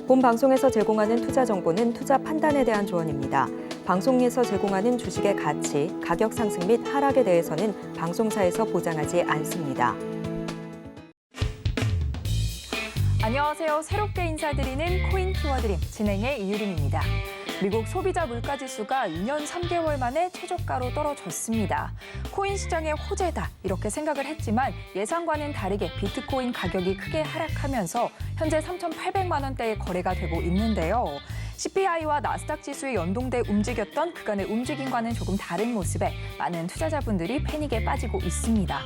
본 방송에서 제공하는 투자 정보는 투자 판단에 대한 조언입니다. 방송에서 제공하는 주식의 가치, 가격 상승 및 하락에 대해서는 방송사에서 보장하지 않습니다. 안녕하세요. 새롭게 인사드리는 코인 키워드림 진행의 이유림입니다. 미국 소비자 물가지수가 2년 3개월 만에 최저가로 떨어졌습니다. 코인 시장의 호재다 이렇게 생각을 했지만 예상과는 다르게 비트코인 가격이 크게 하락하면서 현재 3,800만 원대의 거래가 되고 있는데요. CPI와 나스닥 지수에 연동돼 움직였던 그간의 움직임과는 조금 다른 모습에 많은 투자자분들이 패닉에 빠지고 있습니다.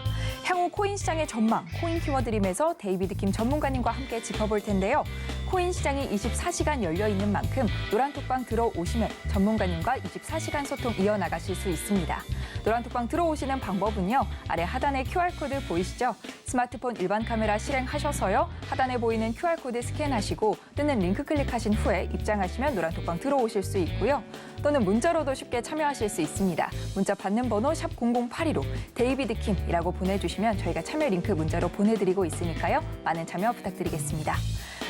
향후 코인 시장의 전망, 코인 키워드림에서 데이비드 킴 전문가님과 함께 짚어볼 텐데요. 코인 시장이 24시간 열려 있는 만큼 노란톡방 들어오시면 전문가님과 24시간 소통 이어나가실 수 있습니다. 노란톡방 들어오시는 방법은요. 아래 하단에 QR코드 보이시죠? 스마트폰 일반 카메라 실행하셔서요. 하단에 보이는 QR코드 스캔하시고 뜨는 링크 클릭하신 후에 입장하시면 노란톡방 들어오실 수 있고요. 또는 문자로도 쉽게 참여하실 수 있습니다. 문자 받는 번호 샵 0082로 데이비드 킴이라고 보내주시면 저희가 참여 링크 문자로 보내드리고 있으니까요. 많은 참여 부탁드리겠습니다.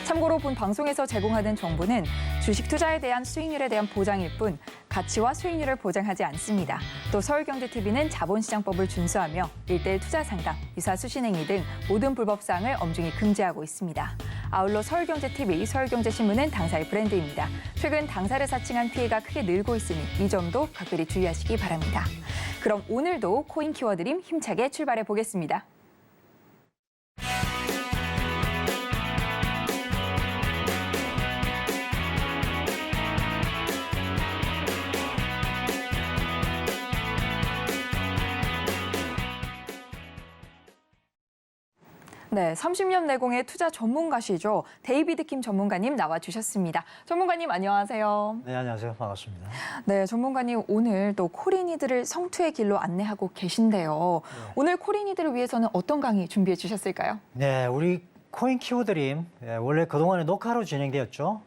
참고로 본 방송에서 제공하는 정보는 주식 투자에 대한 수익률에 대한 보장일 뿐 가치와 수익률을 보장하지 않습니다. 또 서울경제TV는 자본시장법을 준수하며 1:1 투자 상담, 유사 수신행위 등 모든 불법 사항을 엄중히 금지하고 있습니다. 아울러 서울경제TV, 서울경제신문은 당사의 브랜드입니다. 최근 당사를 사칭한 피해가 크게 늘고 있으니 이 점도 각별히 주의하시기 바랍니다. 그럼 오늘도 코인 키워드림 힘차게 출발해 보겠습니다. 네, 30년 내공의 투자 전문가시죠. 데이비드 킴 전문가님 나와주셨습니다. 전문가님 안녕하세요. 네, 안녕하세요. 반갑습니다. 네, 전문가님 오늘 또 코린이들을 성투의 길로 안내하고 계신데요. 네. 오늘 코린이들을 위해서는 어떤 강의 준비해 주셨을까요? 네, 우리 코인 키워드림 원래 그동안에 녹화로 진행되었죠.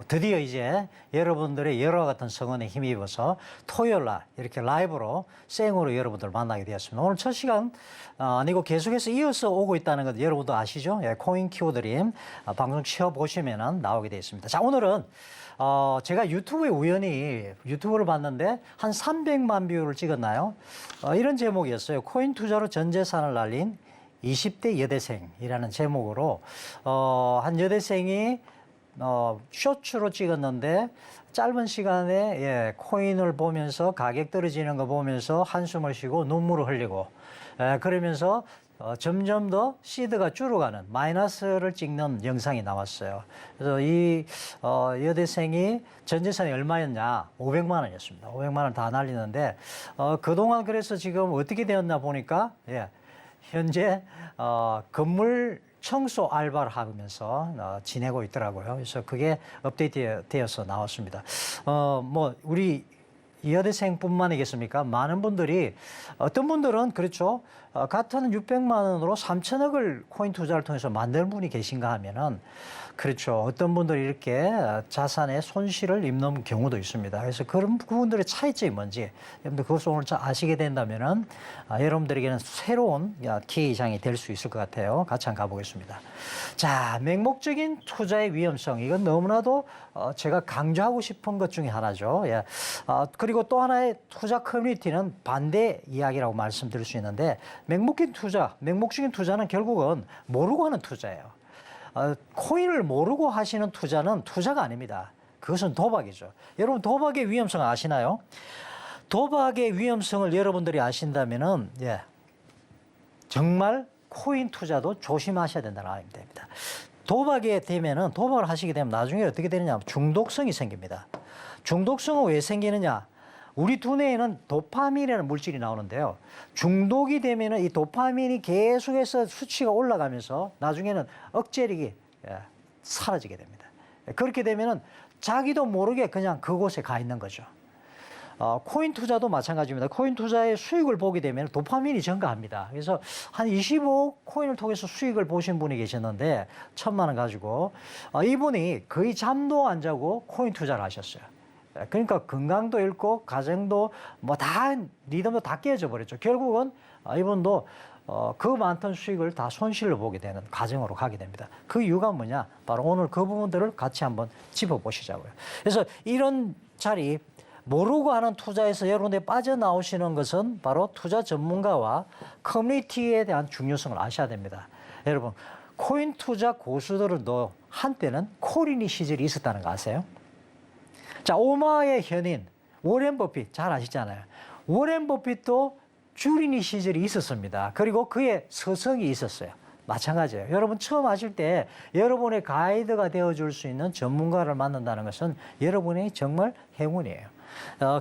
드디어 이제 여러분들의 열화 같은 성원에 힘입어서 토요일 날 이렇게 라이브로 생으로 여러분들 만나게 되었습니다. 오늘 첫 시간 아니고 계속해서 이어서 오고 있다는 것 여러분도 아시죠? 코인 키워드림 방송 치어보시면 나오게 되어 있습니다. 자, 오늘은 제가 유튜브에 우연히 유튜브를 봤는데 한 300만 뷰를 찍었나요? 이런 제목이었어요. 코인 투자로 전 재산을 날린 20대 여대생이라는 제목으로 한 여대생이 쇼츠로 찍었는데 짧은 시간에 코인을 보면서 가격 떨어지는 거 보면서 한숨을 쉬고 눈물을 흘리고 그러면서 점점 더 시드가 줄어가는 마이너스를 찍는 영상이 나왔어요. 그래서 이 여대생이 전 재산이 얼마였냐? 500만 원이었습니다. 500만 원 다 날리는데 그동안 그래서 지금 어떻게 되었나 보니까 현재 건물 청소 알바를 하면서 지내고 있더라고요. 그래서 그게 업데이트 되어서 나왔습니다. 뭐 우리 여대생뿐만이겠습니까? 많은 분들이 어떤 분들은 그렇죠. 같은 600만 원으로 3천억을 코인 투자를 통해서 만드는 분이 계신가 하면은 그렇죠. 어떤 분들이 이렇게 자산의 손실을 입는 경우도 있습니다. 그래서 그런 부분들의 차이점이 뭔지 여러분들 그것을 오늘 아시게 된다면은 여러분들에게는 새로운 기회장이 될 수 있을 것 같아요. 같이 한번 가보겠습니다. 자, 맹목적인 투자의 위험성 이건 너무나도 제가 강조하고 싶은 것 중에 하나죠. 그리고 또 하나의 투자 커뮤니티는 반대 이야기라고 말씀드릴 수 있는데 맹목적인 투자는 결국은 모르고 하는 투자예요. 코인을 모르고 하시는 투자는 투자가 아닙니다. 그것은 도박이죠. 여러분 도박의 위험성 아시나요? 도박의 위험성을 여러분들이 아신다면은 정말 코인 투자도 조심하셔야 된다는 말입니다. 도박을 하시게 되면 나중에 어떻게 되느냐? 중독성이 생깁니다. 중독성은 왜 생기느냐? 우리 두뇌에는 도파민이라는 물질이 나오는데요. 중독이 되면 이 도파민이 계속해서 수치가 올라가면서 나중에는 억제력이 사라지게 됩니다. 그렇게 되면 자기도 모르게 그냥 그곳에 가 있는 거죠. 코인 투자도 마찬가지입니다. 코인 투자의 수익을 보게 되면 도파민이 증가합니다. 그래서 한 25억 코인을 통해서 수익을 보신 분이 계셨는데 1,000만 원 가지고 이분이 거의 잠도 안 자고 코인 투자를 하셨어요. 그러니까 건강도 잃고 가정도 뭐 다 리듬도 다 깨져 버렸죠. 결국은 이분도 그 많던 수익을 다 손실로 보게 되는 과정으로 가게 됩니다. 그 이유가 뭐냐? 바로 오늘 그 부분들을 같이 한번 짚어보시자고요. 그래서 이런 자리 모르고 하는 투자에서 여러분들이 빠져나오시는 것은 바로 투자 전문가와 커뮤니티에 대한 중요성을 아셔야 됩니다. 여러분, 코인 투자 고수들도 한때는 코린이 시절이 있었다는 거 아세요? 자, 오마의 현인 워렌 버핏 잘 아시잖아요. 워렌 버핏도 주린이 시절이 있었습니다. 그리고 그의 서성이 있었어요. 마찬가지예요. 여러분 처음 하실 때 여러분의 가이드가 되어줄 수 있는 전문가를 만난다는 것은 여러분의 정말 행운이에요.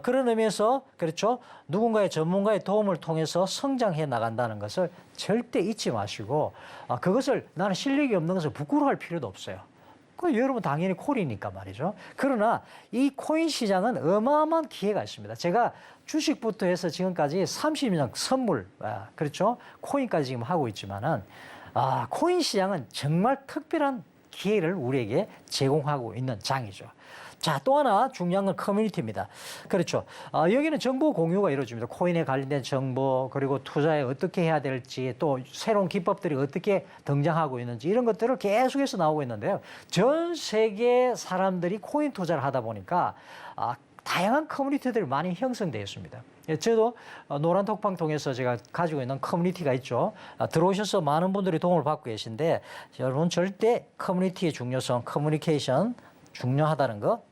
그런 의미에서 그렇죠. 누군가의 전문가의 도움을 통해서 성장해 나간다는 것을 절대 잊지 마시고 그것을 나는 실력이 없는 것을 부끄러워할 필요도 없어요. 그 여러분 당연히 콜이니까 말이죠. 그러나 이 코인 시장은 어마어마한 기회가 있습니다. 제가 주식부터 해서 지금까지 30년 선물, 그렇죠. 코인까지 지금 하고 있지만은 코인 시장은 정말 특별한 기회를 우리에게 제공하고 있는 장이죠. 자, 또 하나 중요한 건 커뮤니티입니다. 그렇죠. 여기는 정보 공유가 이루어집니다. 코인에 관련된 정보, 그리고 투자에 어떻게 해야 될지, 또 새로운 기법들이 어떻게 등장하고 있는지 이런 것들을 계속해서 나오고 있는데요. 전 세계 사람들이 코인 투자를 하다 보니까 다양한 커뮤니티들이 많이 형성되어 있습니다. 저도 노란톡방 통해서 제가 가지고 있는 커뮤니티가 있죠. 들어오셔서 많은 분들이 도움을 받고 계신데 여러분 절대 커뮤니티의 중요성, 커뮤니케이션 중요하다는 거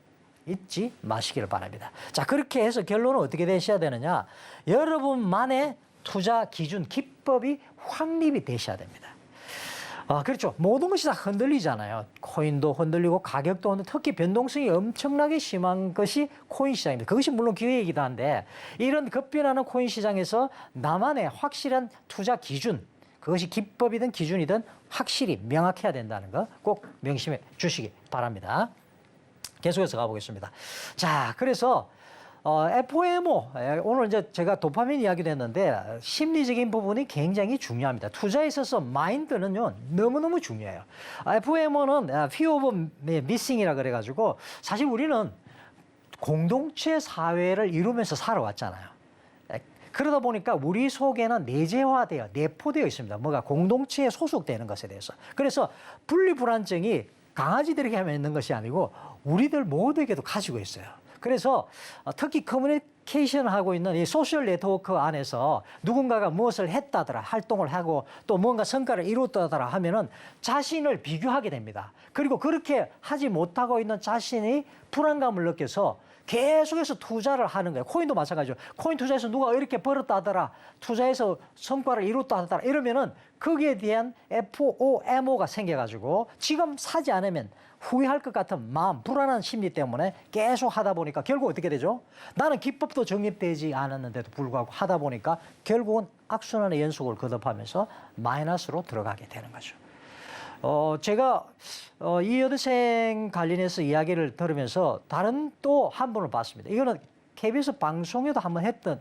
잊지 마시기를 바랍니다. 자, 그렇게 해서 결론은 어떻게 되셔야 되느냐? 여러분만의 투자 기준, 기법이 확립이 되셔야 됩니다. 그렇죠. 모든 것이 다 흔들리잖아요. 코인도 흔들리고 가격도 흔들리고 특히 변동성이 엄청나게 심한 것이 코인 시장입니다. 그것이 물론 기회이기도 한데 이런 급변하는 코인 시장에서 나만의 확실한 투자 기준, 그것이 기법이든 기준이든 확실히 명확해야 된다는 거 꼭 명심해 주시기 바랍니다. 계속해서 가보겠습니다. 자, 그래서 FOMO, 오늘 이제 제가 도파민 이야기도 했는데 심리적인 부분이 굉장히 중요합니다. 투자에 있어서 마인드는요 너무너무 중요해요. FOMO는 Fear of Missing이라 그래가지고 사실 우리는 공동체 사회를 이루면서 살아왔잖아요. 그러다 보니까 우리 속에는 내재화되어 내포되어 있습니다. 뭐가 공동체에 소속되는 것에 대해서. 그래서 분리불안증이 강아지들에게 하면 있는 것이 아니고 우리들 모두에게도 가지고 있어요. 그래서 특히 커뮤니케이션을 하고 있는 이 소셜 네트워크 안에서 누군가가 무엇을 했다더라, 활동을 하고 또 뭔가 성과를 이뤘다더라 하면은 자신을 비교하게 됩니다. 그리고 그렇게 하지 못하고 있는 자신이 불안감을 느껴서 계속해서 투자를 하는 거예요. 코인도 마찬가지죠. 코인 투자에서 누가 이렇게 벌었다더라, 투자해서 성과를 이뤘다더라 이러면은 거기에 대한 FOMO가 생겨가지고 지금 사지 않으면 후회할 것 같은 마음, 불안한 심리 때문에 계속 하다 보니까 결국 어떻게 되죠? 나는 기법도 정립되지 않았는데도 불구하고 하다 보니까 결국은 악순환의 연속을 거듭하면서 마이너스로 들어가게 되는 거죠. 제가 이 여대생 관련해서 이야기를 들으면서 다른 또 한 분을 봤습니다. 이거는 KBS 방송에도 한번 했던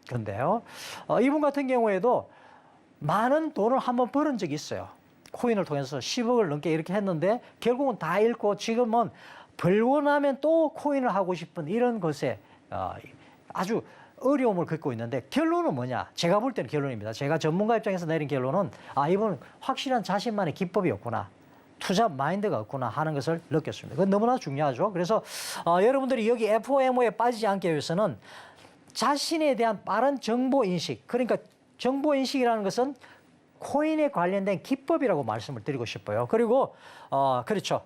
건데요. 이분 같은 경우에도 많은 돈을 한번 벌은 적이 있어요. 코인을 통해서 10억을 넘게 이렇게 했는데 결국은 다 잃고 지금은 벌고 나면 또 코인을 하고 싶은 이런 것에 아주 어려움을 겪고 있는데 결론은 뭐냐? 제가 볼 때는 결론입니다. 제가 전문가 입장에서 내린 결론은 이분은 확실한 자신만의 기법이 없구나. 투자 마인드가 없구나 하는 것을 느꼈습니다. 그건 너무나 중요하죠. 그래서 여러분들이 여기 FOMO에 빠지지 않기 위해서는 자신에 대한 빠른 정보 인식, 그러니까 정보 인식이라는 것은 코인에 관련된 기법이라고 말씀을 드리고 싶어요. 그리고 그렇죠.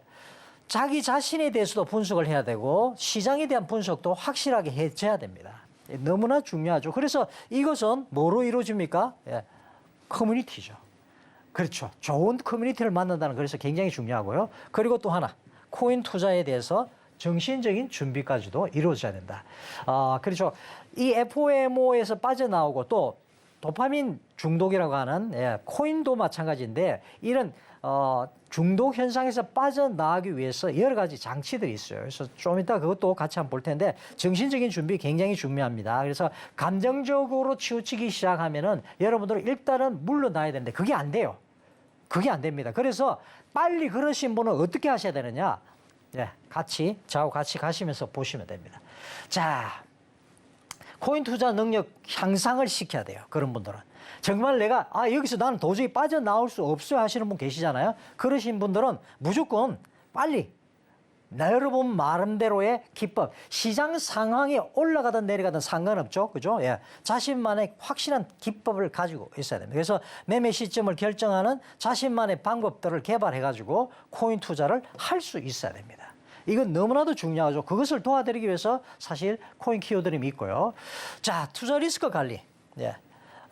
자기 자신에 대해서도 분석을 해야 되고 시장에 대한 분석도 확실하게 해줘야 됩니다. 너무나 중요하죠. 그래서 이것은 뭐로 이루어집니까? 커뮤니티죠. 그렇죠. 좋은 커뮤니티를 만난다는 것이 굉장히 중요하고요. 그리고 또 하나, 코인 투자에 대해서 정신적인 준비까지도 이루어져야 된다. 그렇죠. 이 FOMO에서 빠져나오고 또 도파민 중독이라고 하는 코인도 마찬가지인데 이런 중독 현상에서 빠져나가기 위해서 여러 가지 장치들이 있어요. 그래서 좀 이따 그것도 같이 한번 볼 텐데 정신적인 준비 굉장히 중요합니다. 그래서 감정적으로 치우치기 시작하면은 여러분들은 일단은 물러나야 되는데 그게 안 돼요. 그게 안 됩니다. 그래서 빨리 그러신 분은 어떻게 하셔야 되느냐? 저하고 같이 가시면서 보시면 됩니다. 자, 코인 투자 능력 향상을 시켜야 돼요. 그런 분들은. 정말 내가 여기서 나는 도저히 빠져나올 수 없어요 하시는 분 계시잖아요. 그러신 분들은 무조건 빨리 여러분 말음대로의 기법, 시장 상황이 올라가든 내려가든 상관없죠. 그죠? 예. 자신만의 확실한 기법을 가지고 있어야 됩니다. 그래서 매매 시점을 결정하는 자신만의 방법들을 개발해가지고 코인 투자를 할 수 있어야 됩니다. 이건 너무나도 중요하죠. 그것을 도와드리기 위해서 사실 코인 키워드림이 있고요. 자, 투자 리스크 관리. 예.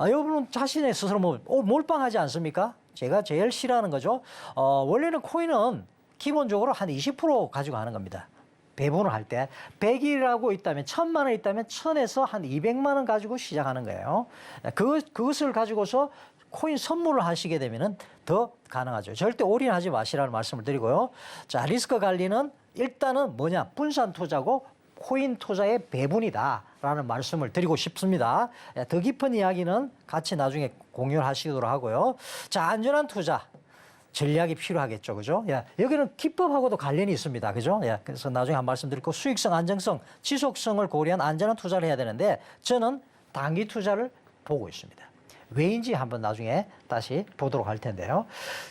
여러분 자신의 스스로 몰빵하지 않습니까? 제가 제일 싫어하는 거죠. 원래는 코인은 기본적으로 한 20% 가지고 하는 겁니다. 배분을 할 때 100이라고 있다면 1000만 원 있다면 1000에서 한 200만 원 가지고 시작하는 거예요. 그것을 가지고서 코인 선물을 하시게 되면은 더 가능하죠. 절대 올인하지 마시라는 말씀을 드리고요. 자, 리스크 관리는 일단은 뭐냐? 분산 투자고 코인 투자의 배분이다라는 말씀을 드리고 싶습니다. 더 깊은 이야기는 같이 나중에 공유를 하시도록 하고요. 자, 안전한 투자. 전략이 필요하겠죠. 그죠? 예. 여기는 기법하고도 관련이 있습니다. 그죠? 예. 그래서 나중에 한 말씀 드리고 수익성, 안정성, 지속성을 고려한 안전한 투자를 해야 되는데 저는 단기 투자를 보고 있습니다. 왜인지 한번 나중에 다시 보도록 할 텐데요.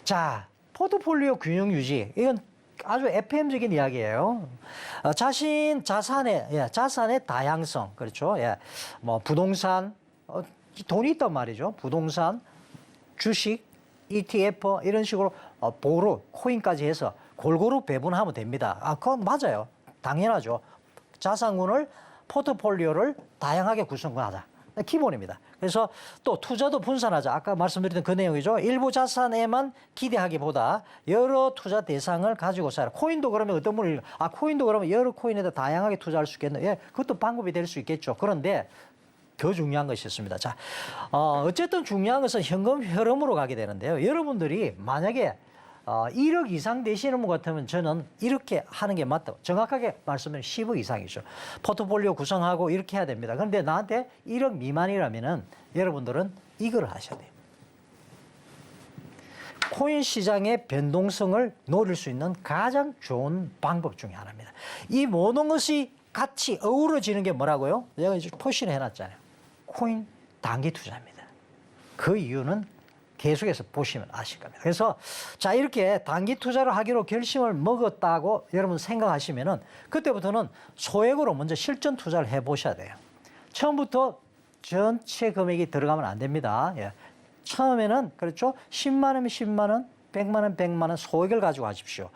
자, 포트폴리오 균형 유지. 이건 아주 FM적인 이야기예요. 자산의 다양성. 그렇죠? 예. 뭐 부동산, 돈이 있단 말이죠. 부동산, 주식, ETF 이런 식으로 보루, 코인까지 해서 골고루 배분하면 됩니다. 그건 맞아요. 당연하죠. 자산군을 포트폴리오를 다양하게 구성하자. 기본입니다. 그래서 또 투자도 분산하자. 아까 말씀드렸던 그 내용이죠. 일부 자산에만 기대하기보다 여러 투자 대상을 가지고 살아. 코인도 그러면 어떤 분이 코인도 그러면 여러 코인에다 다양하게 투자할 수 있겠네. 예, 그것도 방법이 될 수 있겠죠. 그런데 더 중요한 것이 있습니다. 자, 어쨌든 중요한 것은 현금 흐름으로 가게 되는데요. 여러분들이 만약에 1억 이상 되시는 분 같으면 저는 이렇게 하는 게 맞다고. 정확하게 말씀드리면 10억 이상이죠. 포트폴리오 구성하고 이렇게 해야 됩니다. 그런데 나한테 1억 미만이라면은 여러분들은 이걸 하셔야 돼요. 코인 시장의 변동성을 노릴 수 있는 가장 좋은 방법 중에 하나입니다. 이 모든 것이 같이 어우러지는 게 뭐라고요? 제가 이제 표시를 해놨잖아요. 코인 단기 투자입니다. 그 이유는 계속해서 보시면 아실 겁니다. 그래서 자, 이렇게 단기 투자를 하기로 결심을 먹었다고 여러분 생각하시면은 그때부터는 소액으로 먼저 실전 투자를 해보셔야 돼요. 처음부터 전체 금액이 들어가면 안 됩니다. 예. 처음에는 그렇죠. 10만 원이면 10만 원, 100만 원, 100만 원 소액을 가지고 하십시오.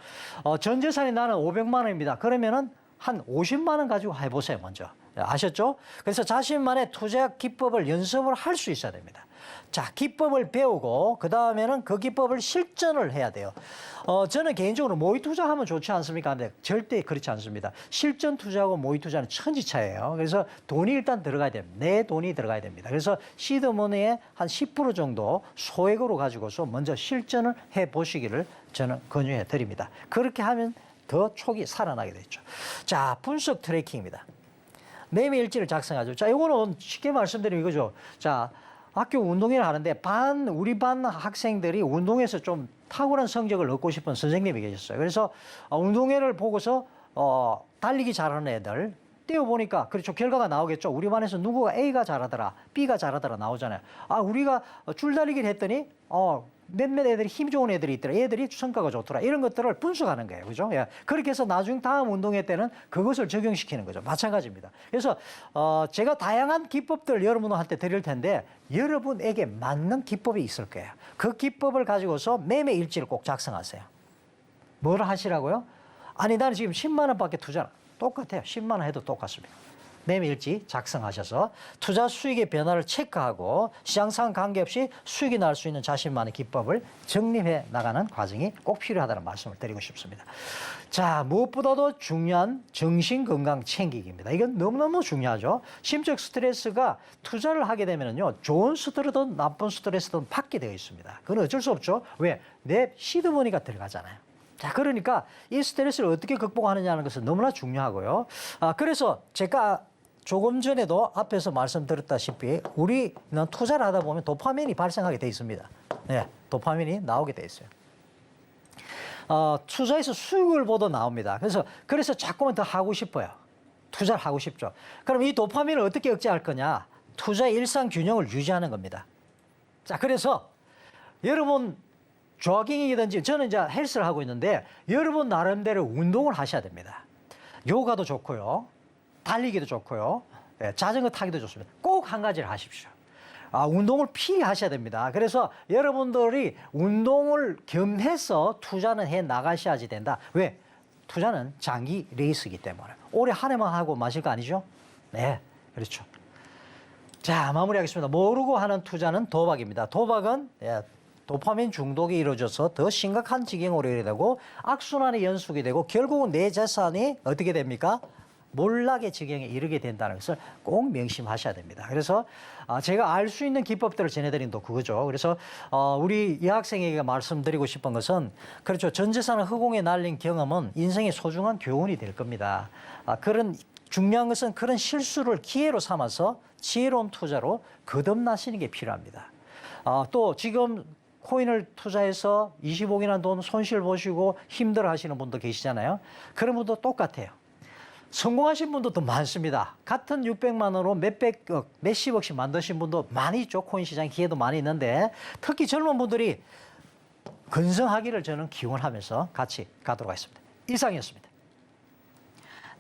전 재산이 나는 500만 원입니다. 그러면은 한 50만 원 가지고 해보세요, 먼저. 아셨죠? 그래서 자신만의 투자 기법을 연습을 할 수 있어야 됩니다. 자, 기법을 배우고 그 다음에는 그 기법을 실전을 해야 돼요. 저는 개인적으로 모의 투자하면 좋지 않습니까? 근데 절대 그렇지 않습니다. 실전 투자하고 모의 투자는 천지차예요. 그래서 돈이 일단 들어가야 됩니다. 내 돈이 들어가야 됩니다. 그래서 시드머니의 한 10% 정도 소액으로 가지고서 먼저 실전을 해보시기를 저는 권유해 드립니다. 그렇게 하면 더 촉이 살아나게 되죠. 자, 분석 트래킹입니다. 매매 일지를 작성하죠. 자, 이거는 쉽게 말씀드리면 이거죠. 자, 학교 운동회를 하는데 우리 반 학생들이 운동에서 좀 탁월한 성적을 얻고 싶은 선생님이 계셨어요. 그래서 운동회를 보고서 달리기 잘하는 애들 떼어보니까 그렇죠. 결과가 나오겠죠. 우리 반에서 누구가 A가 잘하더라, B가 잘하더라 나오잖아요. 우리가 줄달리기를 했더니 몇몇 애들이 힘 좋은 애들이 있더라. 애들이 성과가 좋더라. 이런 것들을 분석하는 거예요. 그죠? 예. 그렇게 해서 나중 다음 운동회 때는 그것을 적용시키는 거죠. 마찬가지입니다. 그래서 제가 다양한 기법들 여러분한테 드릴 텐데 여러분에게 맞는 기법이 있을 거예요. 그 기법을 가지고서 매매 일지를 꼭 작성하세요. 뭘 하시라고요? 나는 지금 10만 원밖에 투자 똑같아요. 10만 원 해도 똑같습니다. 매매일지 작성하셔서 투자 수익의 변화를 체크하고 시장상 관계없이 수익이 날 수 있는 자신만의 기법을 정립해 나가는 과정이 꼭 필요하다는 말씀을 드리고 싶습니다. 자, 무엇보다도 중요한 정신건강 챙기기입니다. 이건 너무너무 중요하죠. 심적 스트레스가 투자를 하게 되면요, 좋은 스트레스든 나쁜 스트레스든 받게 되어 있습니다. 그건 어쩔 수 없죠. 왜? 내 시드머니가 들어가잖아요. 자, 그러니까 이 스트레스를 어떻게 극복하느냐는 것은 너무나 중요하고요. 그래서 제가 조금 전에도 앞에서 말씀드렸다시피 우리는 투자를 하다 보면 도파민이 발생하게 돼 있습니다. 네, 도파민이 나오게 돼 있어요. 투자에서 수익을 보도 나옵니다. 그래서 자꾸만 더 하고 싶어요. 투자를 하고 싶죠. 그럼 이 도파민을 어떻게 억제할 거냐? 투자의 일상 균형을 유지하는 겁니다. 자, 그래서 여러분 조깅이든지 저는 이제 헬스를 하고 있는데 여러분 나름대로 운동을 하셔야 됩니다. 요가도 좋고요. 달리기도 좋고요. 자전거 타기도 좋습니다. 꼭 한 가지를 하십시오. 운동을 피하셔야 됩니다. 그래서 여러분들이 운동을 겸해서 투자는 해 나가셔야지 된다. 왜? 투자는 장기 레이스이기 때문에. 올해 한 해만 하고 마실 거 아니죠? 네, 그렇죠. 자, 마무리하겠습니다. 모르고 하는 투자는 도박입니다. 도박은 도파민 중독이 이루어져서 더 심각한 지경으로 이르게 되고 악순환의 연속이 되고 결국은 내 재산이 어떻게 됩니까? 몰락의 지경에 이르게 된다는 것을 꼭 명심하셔야 됩니다. 그래서 제가 알 수 있는 기법들을 전해드린 또 그거죠. 그래서 우리 여학생에게 말씀드리고 싶은 것은 그렇죠. 전 재산을 허공에 날린 경험은 인생의 소중한 교훈이 될 겁니다. 그런 중요한 것은 그런 실수를 기회로 삼아서 지혜로운 투자로 거듭나시는 게 필요합니다. 또 지금 코인을 투자해서 20억이나 돈 손실 보시고 힘들어 하시는 분도 계시잖아요. 그런 분도 똑같아요. 성공하신 분도 더 많습니다. 같은 600만 원으로 몇백억, 몇십억씩 만드신 분도 많이 있죠. 코인 시장 기회도 많이 있는데 특히 젊은 분들이 건성하기를 저는 기원하면서 같이 가도록 하겠습니다. 이상이었습니다.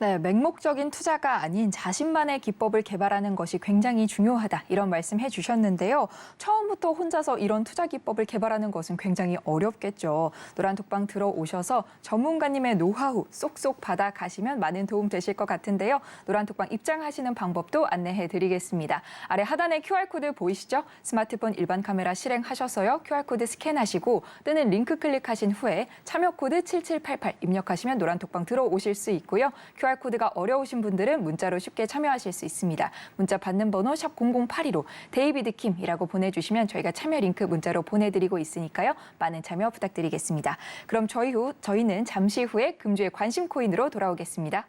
네, 맹목적인 투자가 아닌 자신만의 기법을 개발하는 것이 굉장히 중요하다. 이런 말씀해 주셨는데요. 처음부터 혼자서 이런 투자 기법을 개발하는 것은 굉장히 어렵겠죠. 노란톡방 들어오셔서 전문가님의 노하우 쏙쏙 받아 가시면 많은 도움 되실 것 같은데요. 노란톡방 입장하시는 방법도 안내해 드리겠습니다. 아래 하단에 QR코드 보이시죠? 스마트폰 일반 카메라 실행하셔서요. QR코드 스캔하시고 뜨는 링크 클릭하신 후에 참여코드 7788 입력하시면 노란톡방 들어오실 수 있고요. QR코드가 어려우신 분들은 문자로 쉽게 참여하실 수 있습니다. 문자 받는 번호 샵 0082로 데이비드 킴이라고 보내주시면 저희가 참여 링크 문자로 보내드리고 있으니까요. 많은 참여 부탁드리겠습니다. 그럼 저희는 잠시 후에 금주의 관심 코인으로 돌아오겠습니다.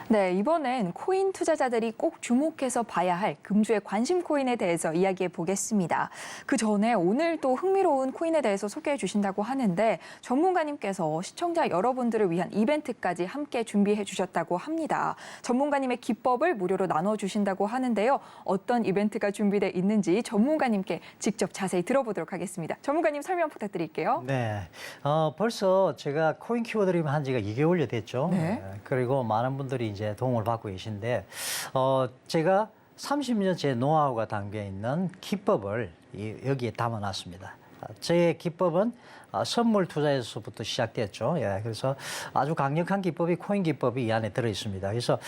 네, 이번엔 코인 투자자들이 꼭 주목해서 봐야 할 금주의 관심 코인에 대해서 이야기해 보겠습니다. 그 전에 오늘 또 흥미로운 코인에 대해서 소개해 주신다고 하는데 전문가님께서 시청자 여러분들을 위한 이벤트까지 함께 준비해 주셨다고 합니다. 전문가님의 기법을 무료로 나눠주신다고 하는데요. 어떤 이벤트가 준비돼 있는지 전문가님께 직접 자세히 들어보도록 하겠습니다. 전문가님 설명 부탁드릴게요. 네, 벌써 제가 코인 키워드림 한 지가 2개월여 됐죠. 네. 그리고 많은 분들이 이제 도움을 받고 계신데 제가 30년 제 노하우가 담겨 있는 기법을 여기에 담아놨습니다. 제 기법은 선물 투자에서부터 시작됐죠. 그래서 아주 강력한 기법이 코인 기법이 이 안에 들어 있습니다. 그래서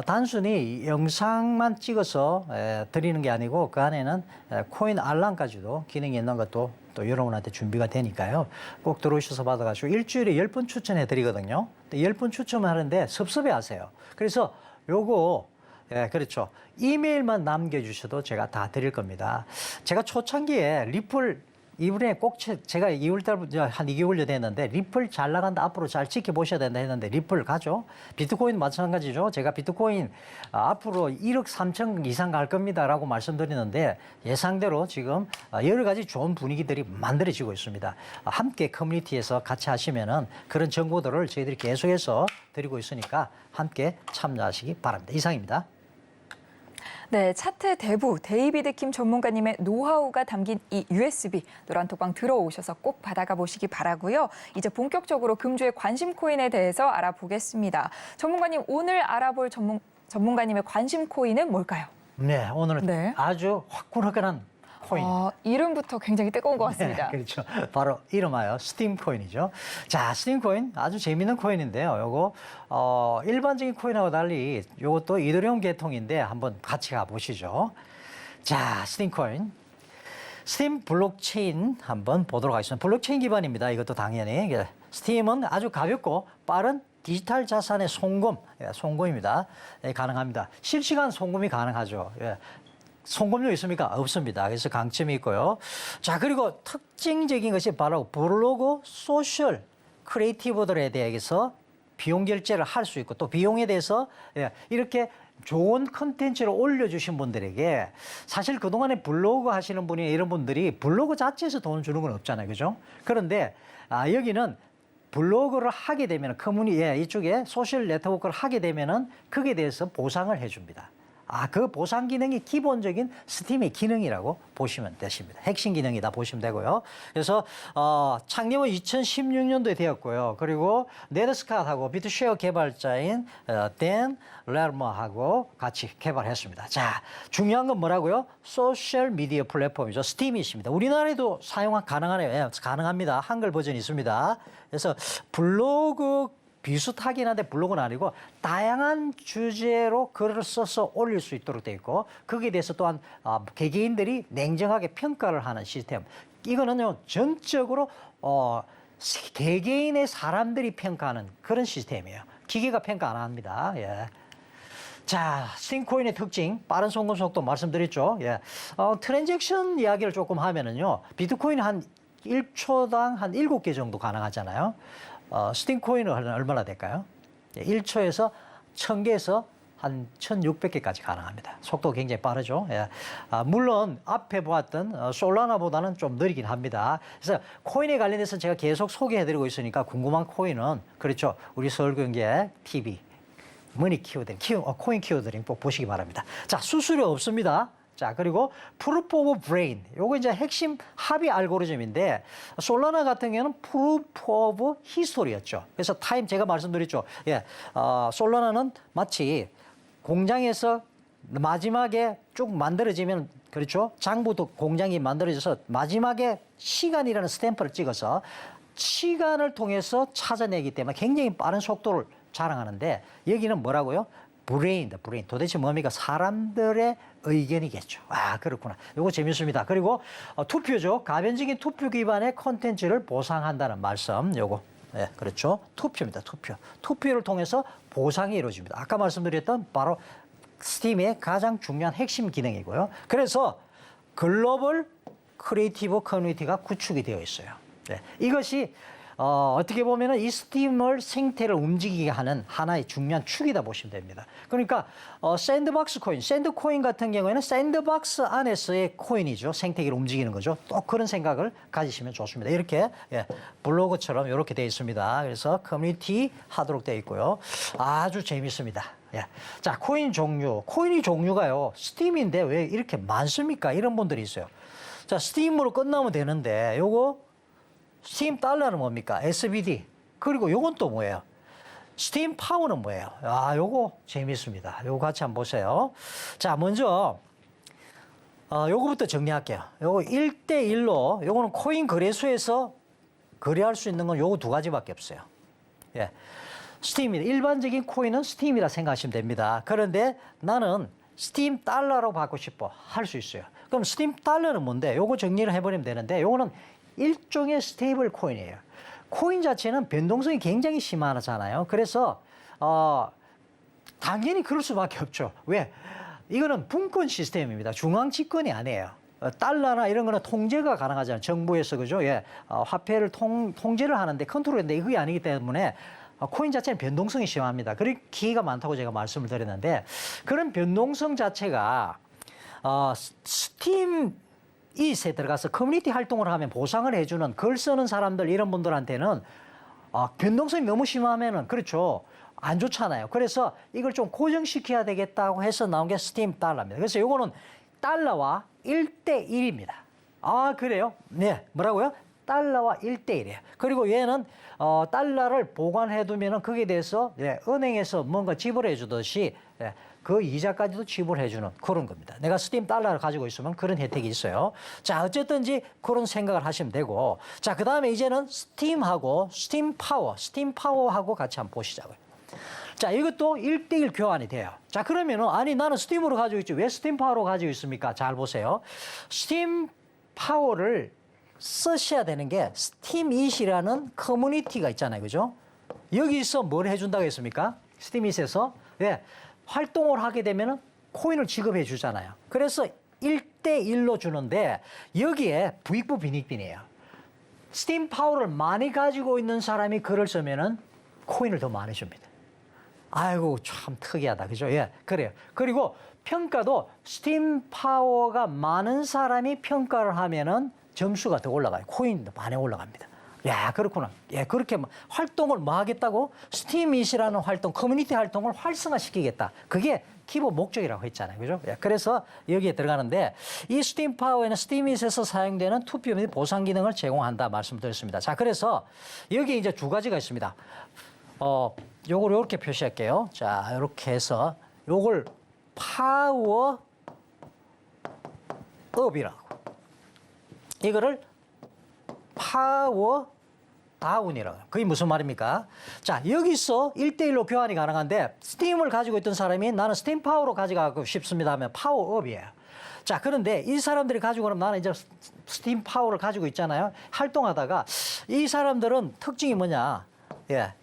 단순히 영상만 찍어서 드리는 게 아니고 그 안에는 코인 알람까지도 기능이 있는 것도 또 여러분한테 준비가 되니까요. 꼭 들어오셔서 받아가지고 일주일에 10분 추천해 드리거든요. 10분 추천하는데 섭섭해 하세요. 그래서 요거 그렇죠. 이메일만 남겨주셔도 제가 다 드릴 겁니다. 제가 초창기에 리플 이번에 꼭 제가 2월달부터 한 2개월여 됐는데 리플 잘 나간다 앞으로 잘 지켜보셔야 된다 했는데 리플 가죠. 비트코인 마찬가지죠. 제가 비트코인 앞으로 1억 3천 이상 갈 겁니다라고 말씀드리는데 예상대로 지금 여러 가지 좋은 분위기들이 만들어지고 있습니다. 함께 커뮤니티에서 같이 하시면은 그런 정보들을 저희들이 계속해서 드리고 있으니까 함께 참여하시기 바랍니다. 이상입니다. 네, 차트 대부 데이비드 킴 전문가님의 노하우가 담긴 이 USB 노란톡방 들어오셔서 꼭 받아가 보시기 바라고요. 이제 본격적으로 금주의 관심 코인에 대해서 알아보겠습니다. 전문가님, 오늘 알아볼 전문가님의 관심 코인은 뭘까요? 네, 오늘은 아주 화끈화끈한 코인. 이름부터 굉장히 뜨거운 것 같습니다. 네, 그렇죠. 바로 이름하여 스팀 코인이죠. 자, 스팀 코인 아주 재미있는 코인인데요. 요거 일반적인 코인하고 달리 요것도 이더리움 계통인데 한번 같이 가보시죠. 자, 스팀 코인. 스팀 블록체인 한번 보도록 하겠습니다. 블록체인 기반입니다. 이것도 당연히. 스팀은 아주 가볍고 빠른 디지털 자산의 송금입니다. 가능합니다. 실시간 송금이 가능하죠. 송금료 있습니까? 없습니다. 그래서 강점이 있고요. 자, 그리고 특징적인 것이 바로 블로그 소셜 크리에이티브들에 대해서 비용 결제를 할 수 있고 또 비용에 대해서 이렇게 좋은 컨텐츠를 올려주신 분들에게 사실 그동안에 블로그 하시는 분이 이런 분들이 블로그 자체에서 돈을 주는 건 없잖아요. 그죠? 그런데 여기는 블로그를 하게 되면 이쪽에 소셜 네트워크를 하게 되면은 거기에 대해서 보상을 해줍니다. 그 보상 기능이 기본적인 스팀의 기능이라고 보시면 되십니다. 핵심 기능이다 보시면 되고요. 그래서 창립은 2016년도에 되었고요. 그리고 네드스캇하고 비트쉐어 개발자인 댄 레르머하고 같이 개발했습니다. 자, 중요한 건 뭐라고요? 소셜 미디어 플랫폼이죠. 스팀이 있습니다. 우리나라에도 사용 가능하네요. 예, 가능합니다. 한글 버전이 있습니다. 그래서 블로그 비슷하긴 한데 블로그는 아니고 다양한 주제로 글을 써서 올릴 수 있도록 되어 있고 거기에 대해서 또한 개개인들이 냉정하게 평가를 하는 시스템. 이거는요 전적으로 개개인의 사람들이 평가하는 그런 시스템이에요. 기계가 평가 안 합니다. 예. 자, 스팀코인의 특징, 빠른 송금 속도 말씀드렸죠. 예. 트랜잭션 이야기를 조금 하면은요, 비트코인 한 1초당 한 7개 정도 가능하잖아요. 스팀코인은 얼마나 될까요? 1초에서 1000개에서 한 1600개까지 가능합니다. 속도가 굉장히 빠르죠. 예. 물론 앞에 보았던 솔라나보다는 좀 느리긴 합니다. 그래서 코인에 관련해서 제가 계속 소개해드리고 있으니까 궁금한 코인은 그렇죠. 우리 서울경제 TV 머니 키워드링, 코인 키워드링 꼭 보시기 바랍니다. 자, 수수료 없습니다. 자, 그리고 프루프 오브 브레인. 요거 이제 핵심 합의 알고리즘인데 솔라나 같은 경우는 프루프 오브 히스토리였죠. 그래서 타임 제가 말씀드렸죠. 예. 솔라나는 마치 공장에서 마지막에 쭉 만들어지면 그렇죠. 장부도 공장이 만들어져서 마지막에 시간이라는 스탬프를 찍어서 시간을 통해서 찾아내기 때문에 굉장히 빠른 속도를 자랑하는데 여기는 뭐라고요? 브레인. 도대체 뭡니까? 사람들의 의견이겠죠. 그렇구나. 요거 재밌습니다. 그리고 투표죠. 가변적인 투표 기반의 콘텐츠를 보상한다는 말씀. 요거. 네, 그렇죠. 투표입니다. 투표를 통해서 보상이 이루어집니다. 아까 말씀드렸던 바로 스팀의 가장 중요한 핵심 기능이고요. 그래서 글로벌 크리에이티브 커뮤니티가 구축이 되어 있어요. 네, 이것이 어떻게 보면은 이 스팀을 생태를 움직이게 하는 하나의 중요한 축이다 보시면 됩니다. 그러니까 샌드박스 코인, 샌드코인 같은 경우에는 샌드박스 안에서의 코인이죠. 생태계를 움직이는 거죠. 또 그런 생각을 가지시면 좋습니다. 이렇게 블로그처럼 이렇게 되어 있습니다. 그래서 커뮤니티 하도록 되어 있고요. 아주 재밌습니다. 자, 코인이 종류가요. 스팀인데 왜 이렇게 많습니까? 이런 분들이 있어요. 자, 스팀으로 끝나면 되는데 요거 스팀 달러는 뭡니까? SBD. 그리고 요건 또 뭐예요? 스팀 파워는 뭐예요? 요거 재밌습니다. 요거 같이 한번 보세요. 자, 먼저 요거부터 정리할게요. 요거 1대1로 요거는 코인 거래소에서 거래할 수 있는 건 요거 두 가지밖에 없어요. 예. 스팀입니다. 일반적인 코인은 스팀이라 생각하시면 됩니다. 그런데 나는 스팀 달러로 받고 싶어. 할 수 있어요. 그럼 스팀 달러는 뭔데? 요거 정리를 해버리면 되는데 요거는 일종의 스테이블 코인이에요. 코인 자체는 변동성이 굉장히 심하잖아요. 그래서 당연히 그럴 수밖에 없죠. 왜? 이거는 분권 시스템입니다. 중앙 집권이 아니에요. 달러나 이런 거는 통제가 가능하잖아요. 정부에서 그죠? 화폐를 통제를 하는데 컨트롤인데 그게 아니기 때문에 코인 자체는 변동성이 심합니다. 그리고 기회가 많다고 제가 말씀을 드렸는데 그런 변동성 자체가 스팀 이에 들어가서 커뮤니티 활동을 하면 보상을 해주는 글 쓰는 사람들 이런 분들한테는 변동성이 너무 심하면은 그렇죠. 안 좋잖아요. 그래서 이걸 좀 고정시켜야 되겠다고 해서 나온 게 스팀 달러입니다. 그래서 요거는 달러와 1대1입니다. 그래요? 네. 뭐라고요? 달러와 1대1이에요. 그리고 얘는 달러를 보관해두면은 거기에 대해서 은행에서 뭔가 지불해 주듯이 그 이자까지도 지불해 주는 그런 겁니다. 내가 스팀 달러를 가지고 있으면 그런 혜택이 있어요. 자, 어쨌든지 그런 생각을 하시면 되고. 자, 그 다음에 이제는 스팀하고 스팀 파워하고 같이 한번 보시자고요. 자, 이것도 1대1 교환이 돼요. 자, 그러면은 아니 나는 스팀으로 가지고 있지 왜 스팀 파워로 가지고 있습니까? 잘 보세요. 스팀 파워를 쓰셔야 되는 게 스팀잇이라는 커뮤니티가 있잖아요. 그죠? 여기서 뭘 해준다고 했습니까? 스팀잇에서 활동을 하게 되면 코인을 지급해 주잖아요. 그래서 1대1로 주는데 여기에 부익부 빈익빈이에요. 스팀 파워를 많이 가지고 있는 사람이 글을 쓰면은 코인을 더 많이 줍니다. 아이고, 참 특이하다. 그죠? 예, 그래요. 그리고 평가도 스팀 파워가 많은 사람이 평가를 하면은 점수가 더 올라가요. 코인도 많이 올라갑니다. 야, 그렇구나. 예, 그렇게 활동을 뭐 하겠다고? 스팀잇이라는 활동, 커뮤니티 활동을 활성화시키겠다. 그게 기본 목적이라고 했잖아요. 그죠? 예, 그래서 여기에 들어가는데 이 스팀 파워에는 스팀잇에서 사용되는 투표 및 보상 기능을 제공한다 말씀드렸습니다. 자, 그래서 여기 이제 두 가지가 있습니다. 요걸 이렇게 표시할게요. 자, 이렇게 해서 요걸 파워업이라고. 이거를 파워 다운이라고. 그게 무슨 말입니까? 자, 여기서 1대1로 교환이 가능한데 스팀을 가지고 있던 사람이 나는 스팀 파워로 가져가고 싶습니다 하면 파워업이에요. 자, 그런데 이 사람들이 가지고 그럼 나는 이제 스팀 파워를 가지고 있잖아요. 활동하다가 이 사람들은 특징이 뭐냐? 예.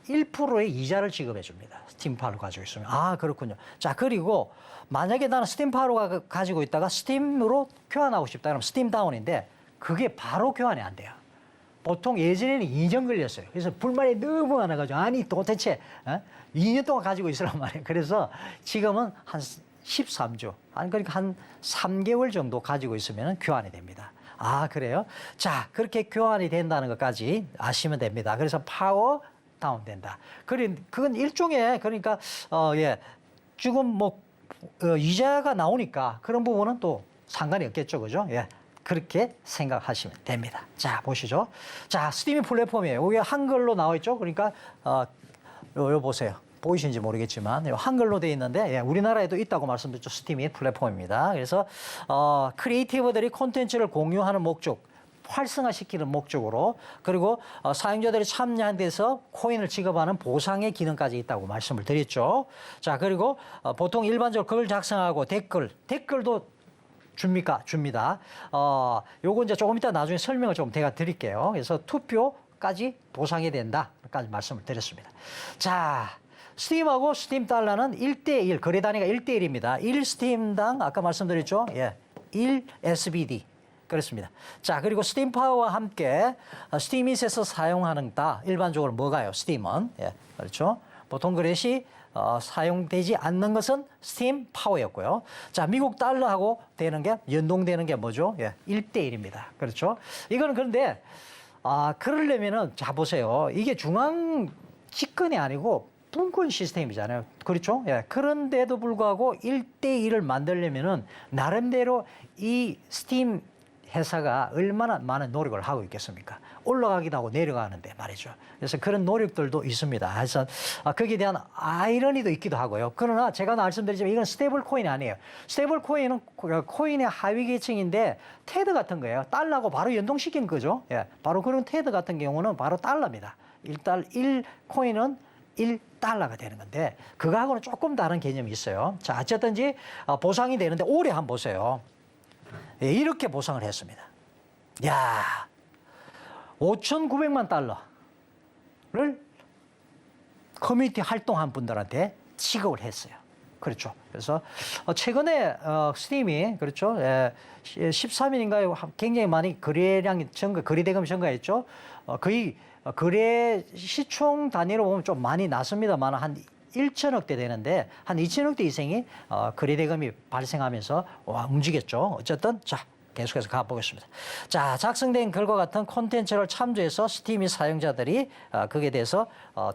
1%의 이자를 지급해 줍니다. 스팀 파워를 가지고 있으면. 아, 그렇군요. 자, 그리고 만약에 나는 스팀 파워를 가지고 있다가 스팀으로 교환하고 싶다. 그러면 스팀 다운인데 그게 바로 교환이 안 돼요. 보통 예전에는 2년 걸렸어요. 그래서 불만이 너무 많아가지고 아니 도대체 2년 동안 가지고 있으란 말이에요. 그래서 지금은 한 13주, 그러니까 한 3개월 정도 가지고 있으면 교환이 됩니다. 아, 그래요? 자, 그렇게 교환이 된다는 것까지 아시면 됩니다. 그래서 파워 다운된다. 그건 일종의 그러니까 지금 뭐 이자가 나오니까 그런 부분은 또 상관이 없겠죠, 그죠? 예. 그렇게 생각하시면 됩니다. 자, 보시죠. 자, 스팀이 플랫폼이에요. 여기 한글로 나와 있죠. 그러니까 요 보세요. 보이시는지 모르겠지만 한글로 돼 있는데 우리나라에도 있다고 말씀드렸죠. 스팀이 플랫폼입니다. 그래서 크리에이티브들이 콘텐츠를 공유하는 목적, 활성화시키는 목적으로 그리고 사용자들이 참여한 데서 코인을 지급하는 보상의 기능까지 있다고 말씀을 드렸죠. 자, 그리고 보통 일반적으로 글 작성하고 댓글도 줍니까? 줍니다. 요거 이제 조금 이따 나중에 설명을 좀 제가 드릴게요. 그래서 투표까지 보상이 된다까지 말씀을 드렸습니다. 자, 스팀하고 스팀 달러는 1대1, 거래 단위가 1대1입니다. 1스팀당 아까 말씀드렸죠? 예. 1 SBD. 그렇습니다. 자, 그리고 스팀 파워와 함께 스팀잇에서 사용하는다. 일반적으로 뭐가요? 스팀은. 예. 그렇죠? 보통 그릇이 사용되지 않는 것은 스팀 파워였고요. 자, 미국 달러하고 되는 게 연동되는 게 뭐죠? 예, 1대1입니다. 그렇죠? 이거는 그런데 그러려면은 자 보세요. 이게 중앙 집권이 아니고 분권 시스템이잖아요. 그렇죠? 예. 그런데도 불구하고 1대1을 만들려면은 나름대로 이 스팀 회사가 얼마나 많은 노력을 하고 있겠습니까? 올라가기도 하고 내려가는데 말이죠. 그래서 그런 노력들도 있습니다. 그래서 거기에 대한 아이러니도 있기도 하고요. 그러나 제가 말씀드리지만 이건 스테이블 코인이 아니에요. 스테이블 코인은 코인의 하위 계층인데 테드 같은 거예요. 달러하고 바로 연동시킨 거죠. 예, 바로 그런 테드 같은 경우는 바로 달러입니다. 1 코인은 1달러가 되는 건데 그거하고는 조금 다른 개념이 있어요. 자, 어쨌든지 보상이 되는데 올해 한번 보세요. 예, 이렇게 보상을 했습니다. 야, 5,900만 달러를 커뮤니티 활동한 분들한테 지급을 했어요. 그렇죠. 그래서 최근에 스팀이 그렇죠. 13일인가요? 굉장히 많이 거래량이 거래대금이 증가했죠. 거의 거래 시총 단위로 보면 좀 많이 났습니다만 한 1천억대 되는데 한 2천억대 이상이 거래대금이 발생하면서 움직였죠. 어쨌든 자, 계속해서 가보겠습니다. 자, 작성된 글과 같은 콘텐츠를 참조해서 스팀이 사용자들이 그에 대해서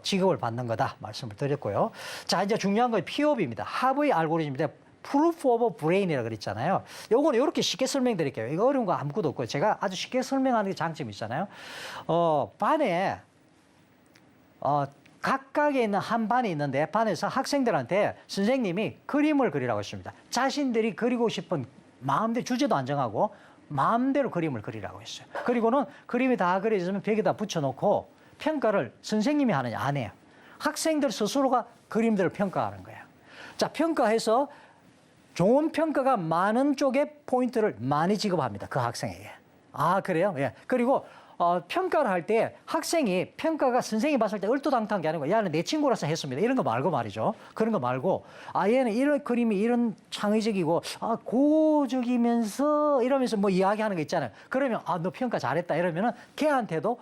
지급을 받는 거다 말씀을 드렸고요. 자, 이제 중요한 건 POB입니다. 하브의 알고리즘인데 Proof of Brain이라고 그랬잖아요. 요거는 이렇게 쉽게 설명드릴게요. 이거 어려운 거 아무것도 없고요. 제가 아주 쉽게 설명하는 게 장점이 있잖아요. 반에 각각에 있는 한 반이 있는데 반에서 학생들한테 선생님이 그림을 그리라고 했습니다. 자신들이 그리고 싶은 마음대로 주제도 안 정하고 마음대로 그림을 그리라고 했어요. 그리고는 그림이 다 그려졌으면 벽에다 붙여놓고 평가를 선생님이 하느냐 안 해요. 학생들 스스로가 그림들을 평가하는 거예요. 자, 평가해서 좋은 평가가 많은 쪽에 포인트를 많이 지급합니다. 그 학생에게. 아, 그래요? 예. 그리고 평가를 할 때 학생이 평가가 선생님이 봤을 때 얼토당토한 게 아니고 야는 내 친구라서 했습니다. 이런 거 말고 말이죠. 그런 거 말고 얘는 이런 그림이 이런 창의적이고 고적이면서 이러면서 뭐 이야기하는 거 있잖아요. 그러면 너 평가 잘했다 이러면은 걔한테도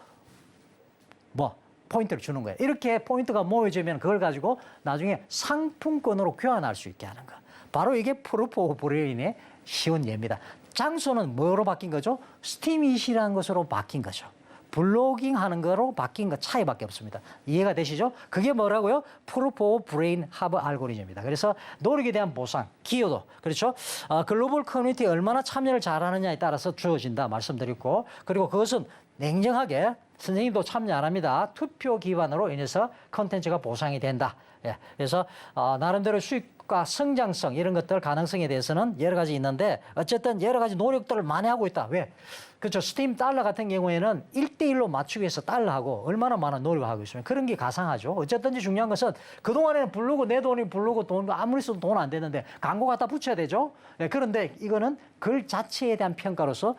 뭐 포인트를 주는 거예요. 이렇게 포인트가 모여지면 그걸 가지고 나중에 상품권으로 교환할 수 있게 하는 거. 바로 이게 프루프 오브 브레인의 쉬운 예입니다. 장소는 뭐로 바뀐 거죠? 스팀잇이라는 것으로 바뀐 거죠. 블로깅 하는 거로 바뀐 것 차이밖에 없습니다. 이해가 되시죠? 그게 뭐라고요? 프루프 오브 브레인 하브 알고리즘입니다. 그래서 노력에 대한 보상, 기여도, 그렇죠? 글로벌 커뮤니티에 얼마나 참여를 잘하느냐에 따라서 주어진다 말씀드렸고, 그리고 그것은 냉정하게 선생님도 참여 안 합니다. 투표 기반으로 인해서 컨텐츠가 보상이 된다. 예, 그래서 나름대로 수익과 성장성 이런 것들 가능성에 대해서는 여러 가지 있는데 어쨌든 여러 가지 노력들을 많이 하고 있다. 왜? 그렇죠. 스팀 달러 같은 경우에는 1대1로 맞추기 위해서 달러하고 얼마나 많은 노력을 하고 있으면 그런 게 가상하죠. 어쨌든지 중요한 것은 그동안에는 블로그 내 돈이 블로그 돈 아무리 써도 돈 안 되는데 광고 갖다 붙여야 되죠. 예, 그런데 이거는 글 자체에 대한 평가로서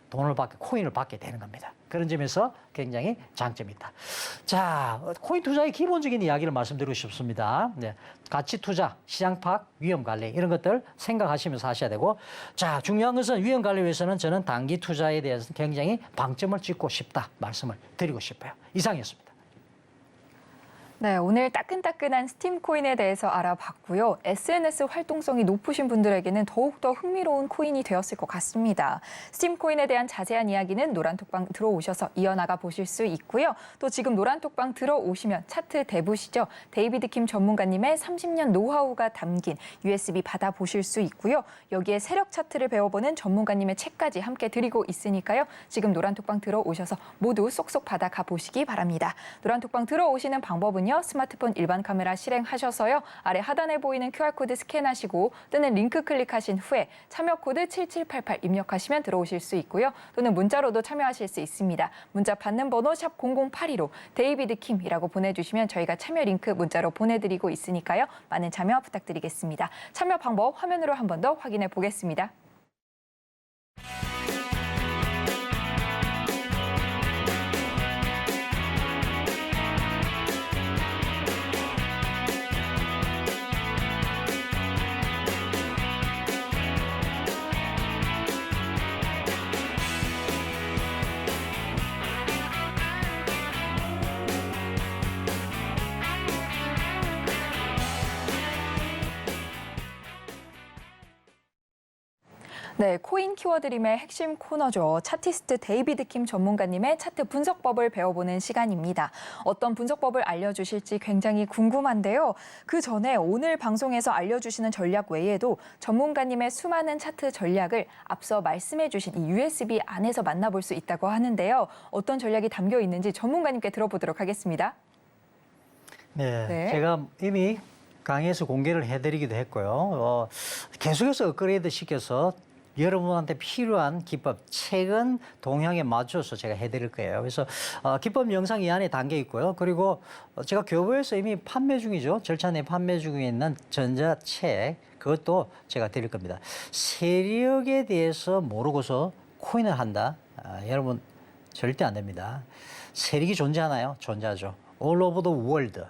돈을 받게, 코인을 받게 되는 겁니다. 그런 점에서 굉장히 장점이 있다. 자, 코인 투자의 기본적인 이야기를 말씀드리고 싶습니다. 네, 가치 투자, 시장 파악, 위험 관리 이런 것들 생각하시면서 하셔야 되고, 자, 중요한 것은 위험 관리 위해서는 저는 단기 투자에 대해서 굉장히 방점을 찍고 싶다 말씀을 드리고 싶어요. 이상이었습니다. 네, 오늘 따끈따끈한 스팀 코인에 대해서 알아봤고요. SNS 활동성이 높으신 분들에게는 더욱더 흥미로운 코인이 되었을 것 같습니다. 스팀 코인에 대한 자세한 이야기는 노란톡방 들어오셔서 이어나가 보실 수 있고요. 또 지금 노란톡방 들어오시면 차트 대부시죠. 데이비드 킴 전문가님의 30년 노하우가 담긴 USB 받아보실 수 있고요. 여기에 세력 차트를 배워보는 전문가님의 책까지 함께 드리고 있으니까요. 지금 노란톡방 들어오셔서 모두 쏙쏙 받아가 보시기 바랍니다. 노란톡방 들어오시는 방법은요. 스마트폰 일반 카메라 실행하셔서요. 아래 하단에 보이는 QR코드 스캔하시고 뜨는 링크 클릭하신 후에 참여 코드 7788 입력하시면 들어오실 수 있고요. 또는 문자로도 참여하실 수 있습니다. 문자 받는 번호 샵 0082로 데이비드 킴이라고 보내주시면 저희가 참여 링크 문자로 보내드리고 있으니까요. 많은 참여 부탁드리겠습니다. 참여 방법 화면으로 한 번 더 확인해 보겠습니다. 네, 코인 키워드림의 핵심 코너죠. 차티스트 데이비드 킴 전문가님의 차트 분석법을 배워보는 시간입니다. 어떤 분석법을 알려주실지 굉장히 궁금한데요. 그 전에 오늘 방송에서 알려주시는 전략 외에도 전문가님의 수많은 차트 전략을 앞서 말씀해주신 이 USB 안에서 만나볼 수 있다고 하는데요. 어떤 전략이 담겨 있는지 전문가님께 들어보도록 하겠습니다. 네. 제가 이미 강의에서 공개를 해드리기도 했고요. 계속해서 업그레이드 시켜서 여러분한테 필요한 기법, 책은 동향에 맞춰서 제가 해드릴 거예요. 그래서 기법 영상 이 안에 담겨 있고요. 그리고 제가 교보에서 이미 판매 중이죠. 절차 내 판매 중에 있는 전자책, 그것도 제가 드릴 겁니다. 세력에 대해서 모르고서 코인을 한다? 여러분 절대 안 됩니다. 세력이 존재하나요? 존재하죠. All over the world.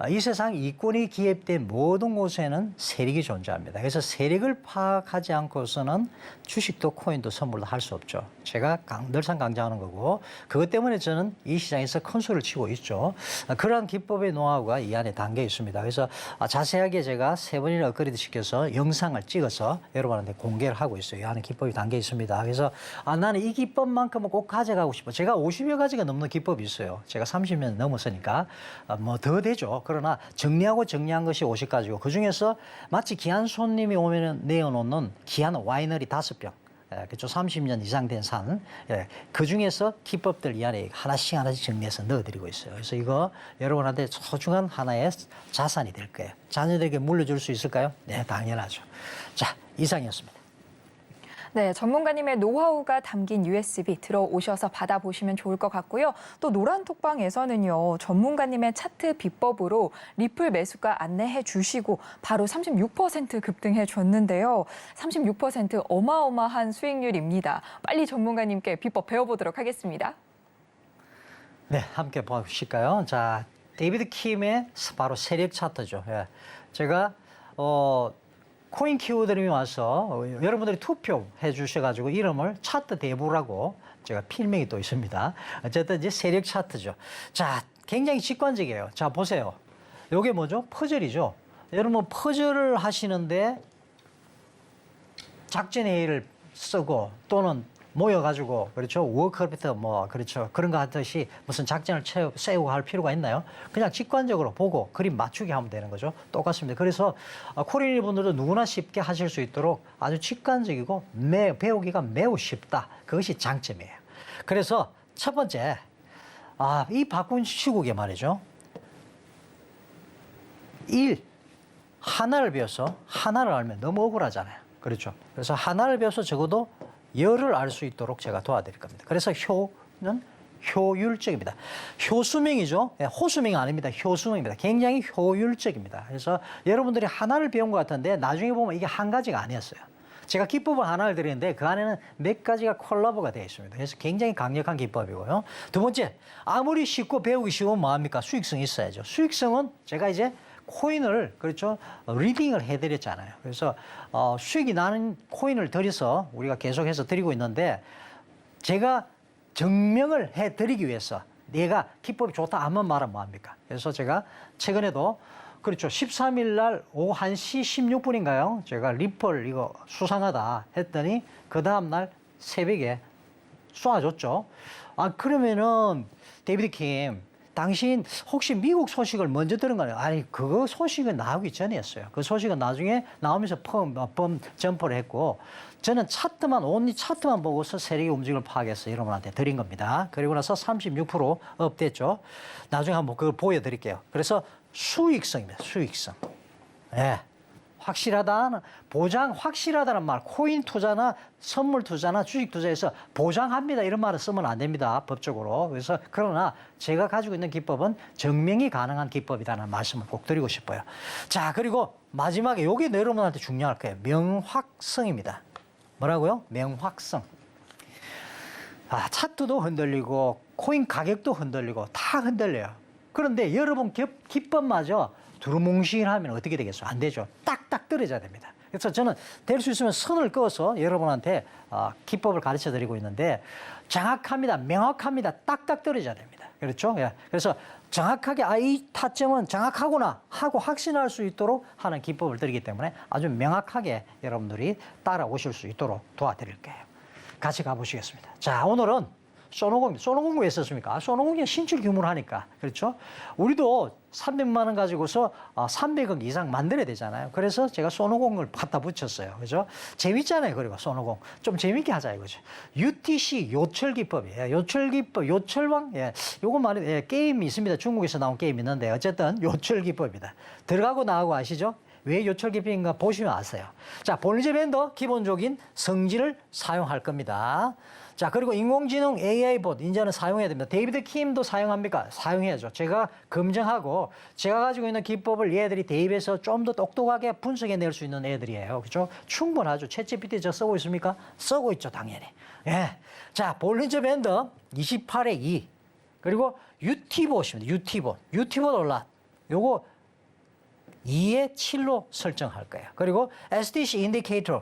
이 세상 이권이 기입된 모든 곳에는 세력이 존재합니다. 그래서 세력을 파악하지 않고서는 주식도 코인도 선물도 할 수 없죠. 제가 늘상 강조하는 거고 그것 때문에 저는 이 시장에서 큰 소리를 치고 있죠. 그러한 기법의 노하우가 이 안에 담겨 있습니다. 그래서 자세하게 제가 3번이나 업그레이드 시켜서 영상을 찍어서 여러분한테 공개를 하고 있어요. 이 안에 기법이 담겨 있습니다. 그래서 나는 이 기법만큼은 꼭 가져가고 싶어. 제가 50여 가지가 넘는 기법이 있어요. 제가 30년 넘었으니까 뭐 더 되죠. 그러나 정리한 것이 50가지고 그중에서 마치 귀한 손님이 오면 내어놓는 귀한 와이너리 5병, 그쪽 30년 이상 된 산, 그중에서 기법들 이 안에 하나씩 정리해서 넣어드리고 있어요. 그래서 이거 여러분한테 소중한 하나의 자산이 될 거예요. 자녀들에게 물려줄 수 있을까요? 네, 당연하죠. 자, 이상이었습니다. 네, 전문가님의 노하우가 담긴 USB 들어오셔서 받아보시면 좋을 것 같고요. 또 노란톡방에서는요, 전문가님의 차트 비법으로 리플 매수가 안내해 주시고 바로 36% 급등해 줬는데요. 36% 어마어마한 수익률입니다. 빨리 전문가님께 비법 배워보도록 하겠습니다. 네, 함께 보실까요? 자, 데이비드 킴의 바로 세력 차트죠. 제가 코인 키워드림이 와서 여러분들이 투표해 주셔가지고 이름을 차트 대부라고 제가 필명이 또 있습니다. 어쨌든 이제 세력 차트죠. 자, 굉장히 직관적이에요. 자, 보세요. 요게 뭐죠? 퍼즐이죠. 여러분 퍼즐을 하시는데 작전회의를 쓰고 또는 모여가지고 그렇죠 워크부터 뭐 그렇죠 그런 거 하듯이 무슨 작전을 세우고 할 필요가 있나요? 그냥 직관적으로 보고 그림 맞추게 하면 되는 거죠. 똑같습니다. 그래서 코리안 분들도 누구나 쉽게 하실 수 있도록 아주 직관적이고 배우기가 매우 쉽다. 그것이 장점이에요. 그래서 첫 번째 이 바꾼 시국에 말이죠. 하나를 배워서 하나를 알면 너무 억울하잖아요. 그렇죠. 그래서 하나를 배워서 적어도 열을 알 수 있도록 제가 도와드릴 겁니다. 그래서 효는 효율적입니다. 효수명이죠. 호수명이 아닙니다. 효수명입니다. 굉장히 효율적입니다. 그래서 여러분들이 하나를 배운 것 같은데 나중에 보면 이게 한 가지가 아니었어요. 제가 기법을 하나를 드리는데 그 안에는 몇 가지가 콜라보가 되어 있습니다. 그래서 굉장히 강력한 기법이고요. 두 번째, 아무리 쉽고 배우기 쉬우면 뭐합니까? 수익성이 있어야죠. 수익성은 제가 이제 코인을 그렇죠 리딩을 해드렸잖아요. 그래서 수익이 나는 코인을 들여서 우리가 계속해서 드리고 있는데 제가 증명을 해드리기 위해서 내가 기법이 좋다 하면 말하면 뭐합니까? 그래서 제가 최근에도 그렇죠 13일 날 오후 1시 16분인가요? 제가 리플 이거 수상하다 했더니 그 다음 날 새벽에 쏘아줬죠. 그러면은 데이비드 킴 당신 혹시 미국 소식을 먼저 들은 거예요? 아니 그거 소식은 나오기 전이었어요. 그 소식은 나중에 나오면서 펌 점프를 했고 저는 온리 차트만 보고서 세력의 움직임을 파악해서 여러분한테 드린 겁니다. 그리고 나서 36% 업됐죠. 나중에 한번 그걸 보여드릴게요. 그래서 수익성입니다. 수익성. 네. 확실하다는 말, 코인 투자나 선물 투자나 주식 투자에서 보장합니다. 이런 말을 쓰면 안 됩니다. 법적으로. 그래서 그러나 제가 가지고 있는 기법은 증명이 가능한 기법이라는 말씀을 꼭 드리고 싶어요. 자, 그리고 마지막에 요게 여러분한테 중요할 거예요. 명확성입니다. 뭐라고요? 명확성. 차트도 흔들리고 코인 가격도 흔들리고 다 흔들려요. 그런데 여러분 기법마저 두루뭉실하면 어떻게 되겠어요? 안 되죠. 딱딱 떨어져야 됩니다. 그래서 저는 될 수 있으면 선을 그어서 여러분한테 기법을 가르쳐 드리고 있는데 정확합니다. 명확합니다. 딱딱 떨어져야 됩니다. 그렇죠? 예. 그래서 정확하게 이 타점은 정확하구나 하고 확신할 수 있도록 하는 기법을 드리기 때문에 아주 명확하게 여러분들이 따라오실 수 있도록 도와드릴 거예요. 같이 가보시겠습니다. 자, 오늘은 소노공 왜 썼습니까? 소노공이 신출 규모를 하니까. 그렇죠? 우리도 300만 원 가지고서 300억 이상 만들어야 되잖아요. 그래서 제가 소노공을 갖다 붙였어요. 그죠? 재밌잖아요. 그리고 소노공. 좀 재밌게 하자 이거죠. UTC 요철 기법이에요. 요철 기법, 요철왕. 예. 요거 말이 게임이 있습니다. 중국에서 나온 게임이 있는데 어쨌든 요철 기법이다. 들어가고 나가고 아시죠? 왜 요철 기법인가 보시면 아세요. 자, 볼리저 밴더 기본적인 성질을 사용할 겁니다. 자, 그리고 인공지능 AI 봇 이제는 사용해야 됩니다. 데이비드 킴도 사용합니까? 사용해야죠. 제가 검증하고 제가 가지고 있는 기법을 얘들이 대입해서 좀 더 똑똑하게 분석해낼 수 있는 애들이에요. 그렇죠? 충분하죠. 챗GPT 저 쓰고 있습니까? 쓰고 있죠, 당연히. 예. 자, 볼리저 밴더 28에 2. 그리고 UT봇입니다. UT봇 올라. 요거 2에 7로 설정할 거예요. 그리고 SDC 인디케이터.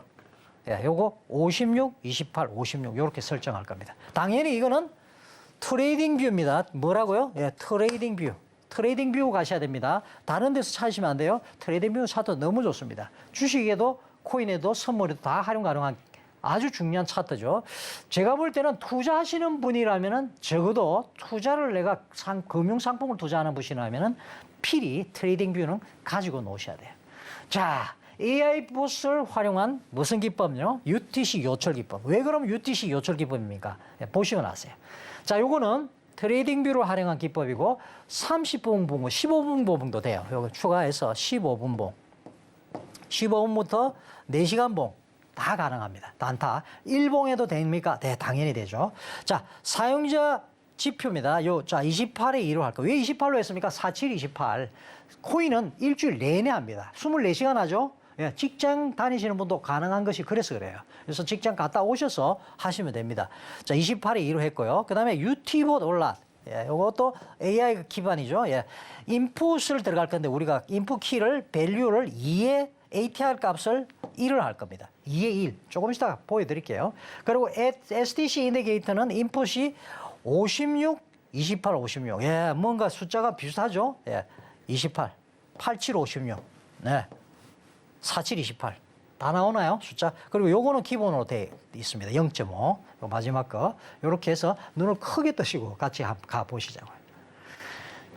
예, 요거 56, 28, 56 요렇게 설정할 겁니다. 당연히 이거는 트레이딩 뷰입니다. 뭐라고요? 예, 트레이딩 뷰. 트레이딩 뷰 가셔야 됩니다. 다른 데서 찾으시면 안 돼요. 트레이딩 뷰 차트 너무 좋습니다. 주식에도 코인에도 선물에도 다 활용 가능한 아주 중요한 차트죠. 제가 볼 때는 투자하시는 분이라면은 적어도 투자를 내가 금융상품을 투자하는 분이라면은 필히 트레이딩 뷰는 가지고 놓으셔야 돼요. 자, AI 봇을 활용한 무슨 기법이요? UTC 요철 기법. 왜 그럼 UTC 요철 기법입니까? 보시면 아세요. 자, 요거는 트레이딩 뷰를 활용한 기법이고 30분 봉, 15분 봉도 돼요. 요거 추가해서 15분 봉. 15분부터 4시간 봉. 다 가능합니다. 단타. 1봉에도 됩니까? 네, 당연히 되죠. 자, 사용자 지표입니다. 자, 28에 2로 할 거예요. 왜 28로 했습니까? 47, 28. 코인은 일주일 내내 합니다. 24시간 하죠? 예, 직장 다니시는 분도 가능한 것이 그래서 그래요. 그래서 직장 갔다 오셔서 하시면 됩니다. 자, 28에 2로 했고요. 그 다음에 UT봇 온라. 예, 이것도 AI 기반이죠. 예, 인풋을 들어갈 건데 우리가 인풋 키를, 밸류를 2에 ATR 값을 1을 할 겁니다. 2에 1. 조금 이따가 보여드릴게요. 그리고 SDC 인디케이터는 인풋이 56, 28, 56. 예, 뭔가 숫자가 비슷하죠? 예, 28, 87, 56. 네, 47, 28. 다 나오나요? 숫자. 그리고 요거는 기본으로 돼 있습니다. 0.5. 요 마지막 거. 요렇게 해서 눈을 크게 뜨시고 같이 가 보시자고요.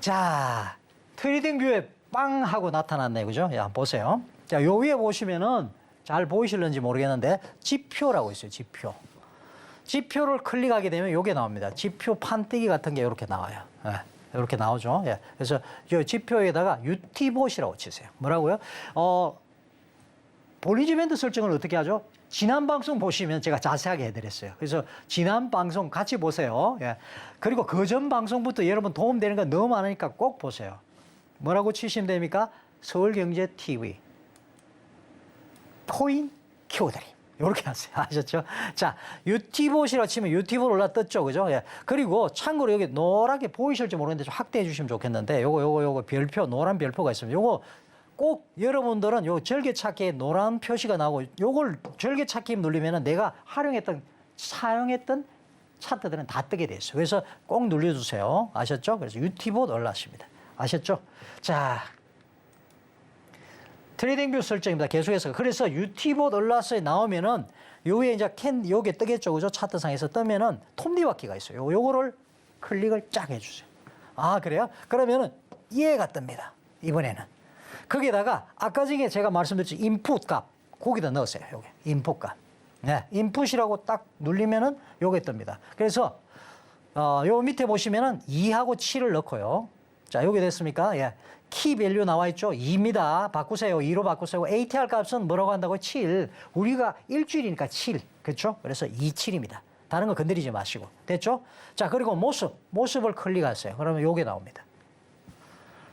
자, 트레이딩 뷰에 빵 하고 나타났네. 그죠? 야, 보세요. 자, 요 위에 보시면은 잘 보이실는지 모르겠는데 지표라고 있어요. 지표. 지표를 클릭하게 되면 요게 나옵니다. 지표 판때기 같은 게 이렇게 나와요. 예, 이렇게 나오죠. 예. 그래서 요 지표에다가 UT봇이라고 치세요. 뭐라고요? 볼리지밴드 설정을 어떻게 하죠? 지난 방송 보시면 제가 자세하게 해드렸어요. 그래서 지난 방송 같이 보세요. 예. 그리고 그전 방송부터 여러분 도움되는 거 너무 많으니까 꼭 보세요. 뭐라고 치시면 됩니까? 서울경제TV. 코인 키워드림. 이렇게 하세요. 아셨죠? 자, 유티봇이라고 치면 유티봇 올라 떴죠. 그죠? 예. 그리고 참고로 여기 노랗게 보이실지 모르겠는데 좀 확대해 주시면 좋겠는데 요거 별표, 노란 별표가 있습니다. 요거 꼭 여러분들은 요 절개찾기에 노란 표시가 나오고 요걸 절개찾기 누르면은 내가 사용했던 차트들은 다 뜨게 돼 있어요. 그래서 꼭 눌러주세요. 아셨죠? 그래서 유티봇 올라십니다. 아셨죠? 자, 트레이딩뷰 설정입니다. 계속해서. 그래서 유티봇 올라서에 나오면은 요 위에 이제 요게 뜨겠죠. 그죠? 차트상에서 뜨면은 톱니바퀴가 있어요. 요거를 클릭을 쫙 해주세요. 아, 그래요? 그러면은 얘가 뜹니다. 이번에는. 거기다가 아까 전에 제가 말씀드렸죠. 인풋 값. 거기다 넣으세요. 요게. 인풋 값. 네. 인풋이라고 딱 누르면은 요게 뜹니다. 그래서, 요 밑에 보시면은 2하고 7을 넣고요. 자, 요게 됐습니까? 예. 키 밸류 나와 있죠? 2입니다. 바꾸세요. 2로 바꾸세요. ATR 값은 뭐라고 한다고요? 7. 우리가 일주일이니까 7. 그렇죠? 그래서 27입니다. 다른 거 건드리지 마시고. 됐죠? 자, 그리고 모습을 클릭하세요. 그러면 요게 나옵니다.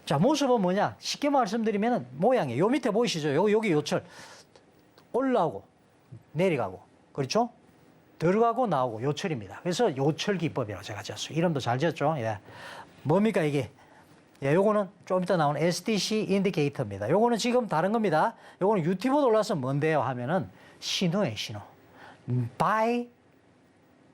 자, 모습은 뭐냐? 쉽게 말씀드리면 모양이에요. 요 밑에 보이시죠? 여기 요철. 올라오고, 내려가고. 그렇죠? 들어가고 나오고 요철입니다. 그래서 요철 기법이라고 제가 지었어요. 이름도 잘 지었죠? 예. 뭡니까, 이게? 예, 요거는 좀 이따 나오는 STC 인디케이터입니다. 요거는 지금 다른 겁니다. 요거는 유티봇 올라서 뭔데요? 하면은 신호예요, 신호. buy,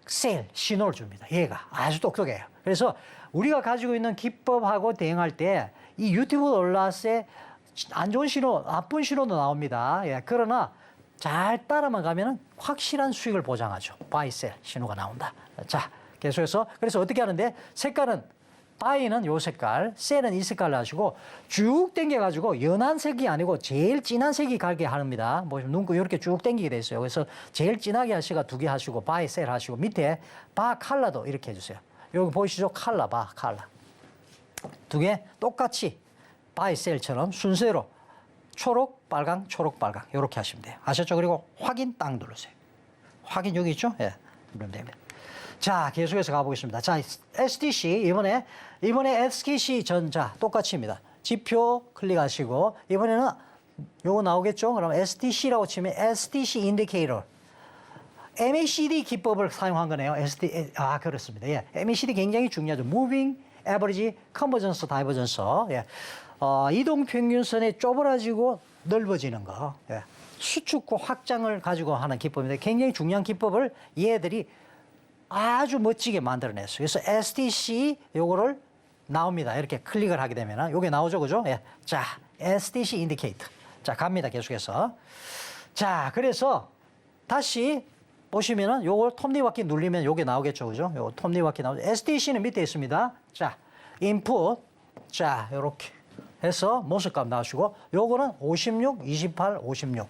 sell 신호를 줍니다. 얘가 아주 똑똑해요. 그래서 우리가 가지고 있는 기법하고 대응할 때 이 유티봇 올라서에 안 좋은 신호, 나쁜 신호도 나옵니다. 예, 그러나 잘 따라만 가면은 확실한 수익을 보장하죠. buy, sell 신호가 나온다. 자, 계속해서 그래서 어떻게 하는데 색깔은 바이는 요 색깔, 셀은 이 색깔로 하시고 쭉 당겨가지고 연한 색이 아니고 제일 진한 색이 가게 합니다. 뭐 눈곱 이렇게 쭉 당기게 돼 있어요. 그래서 제일 진하게 하시고 2개 하시고 바이, 셀 하시고 밑에 바 칼라도 이렇게 해주세요. 여기 보이시죠? 칼라, 바 칼라. 2개 똑같이 바이, 셀처럼 순서대로 초록, 빨강, 초록, 빨강 이렇게 하시면 돼요. 아셨죠? 그리고 확인 딱 누르세요. 확인 여기 있죠? 예, 누르면 됩니다. 자, 계속해서 가보겠습니다. 자, STC, 이번에 STC 전자 똑같이입니다. 지표 클릭하시고, 이번에는 요거 나오겠죠? 그럼 STC라고 치면 STC 인디케이터. MACD 기법을 사용한 거네요. 그렇습니다. 예. MACD 굉장히 중요하죠. Moving Average Convergence Divergence. 예. 이동평균선에 좁아지고 넓어지는 거. 예. 수축과 확장을 가지고 하는 기법인데 굉장히 중요한 기법을 얘들이 아주 멋지게 만들어냈어요. 그래서 STC 요거를 나옵니다. 이렇게 클릭을 하게 되면 요게 나오죠. 그죠? 예. 자, STC 인디케이터. 자, 갑니다. 계속해서. 자, 그래서 다시 보시면은 요걸 톱니바퀴 눌리면 요게 나오겠죠. 그죠? 요 톱니바퀴 나오죠. STC는 밑에 있습니다. 자, 인풋. 자, 요렇게 해서 모습값 나오시고 요거는 56, 28, 56.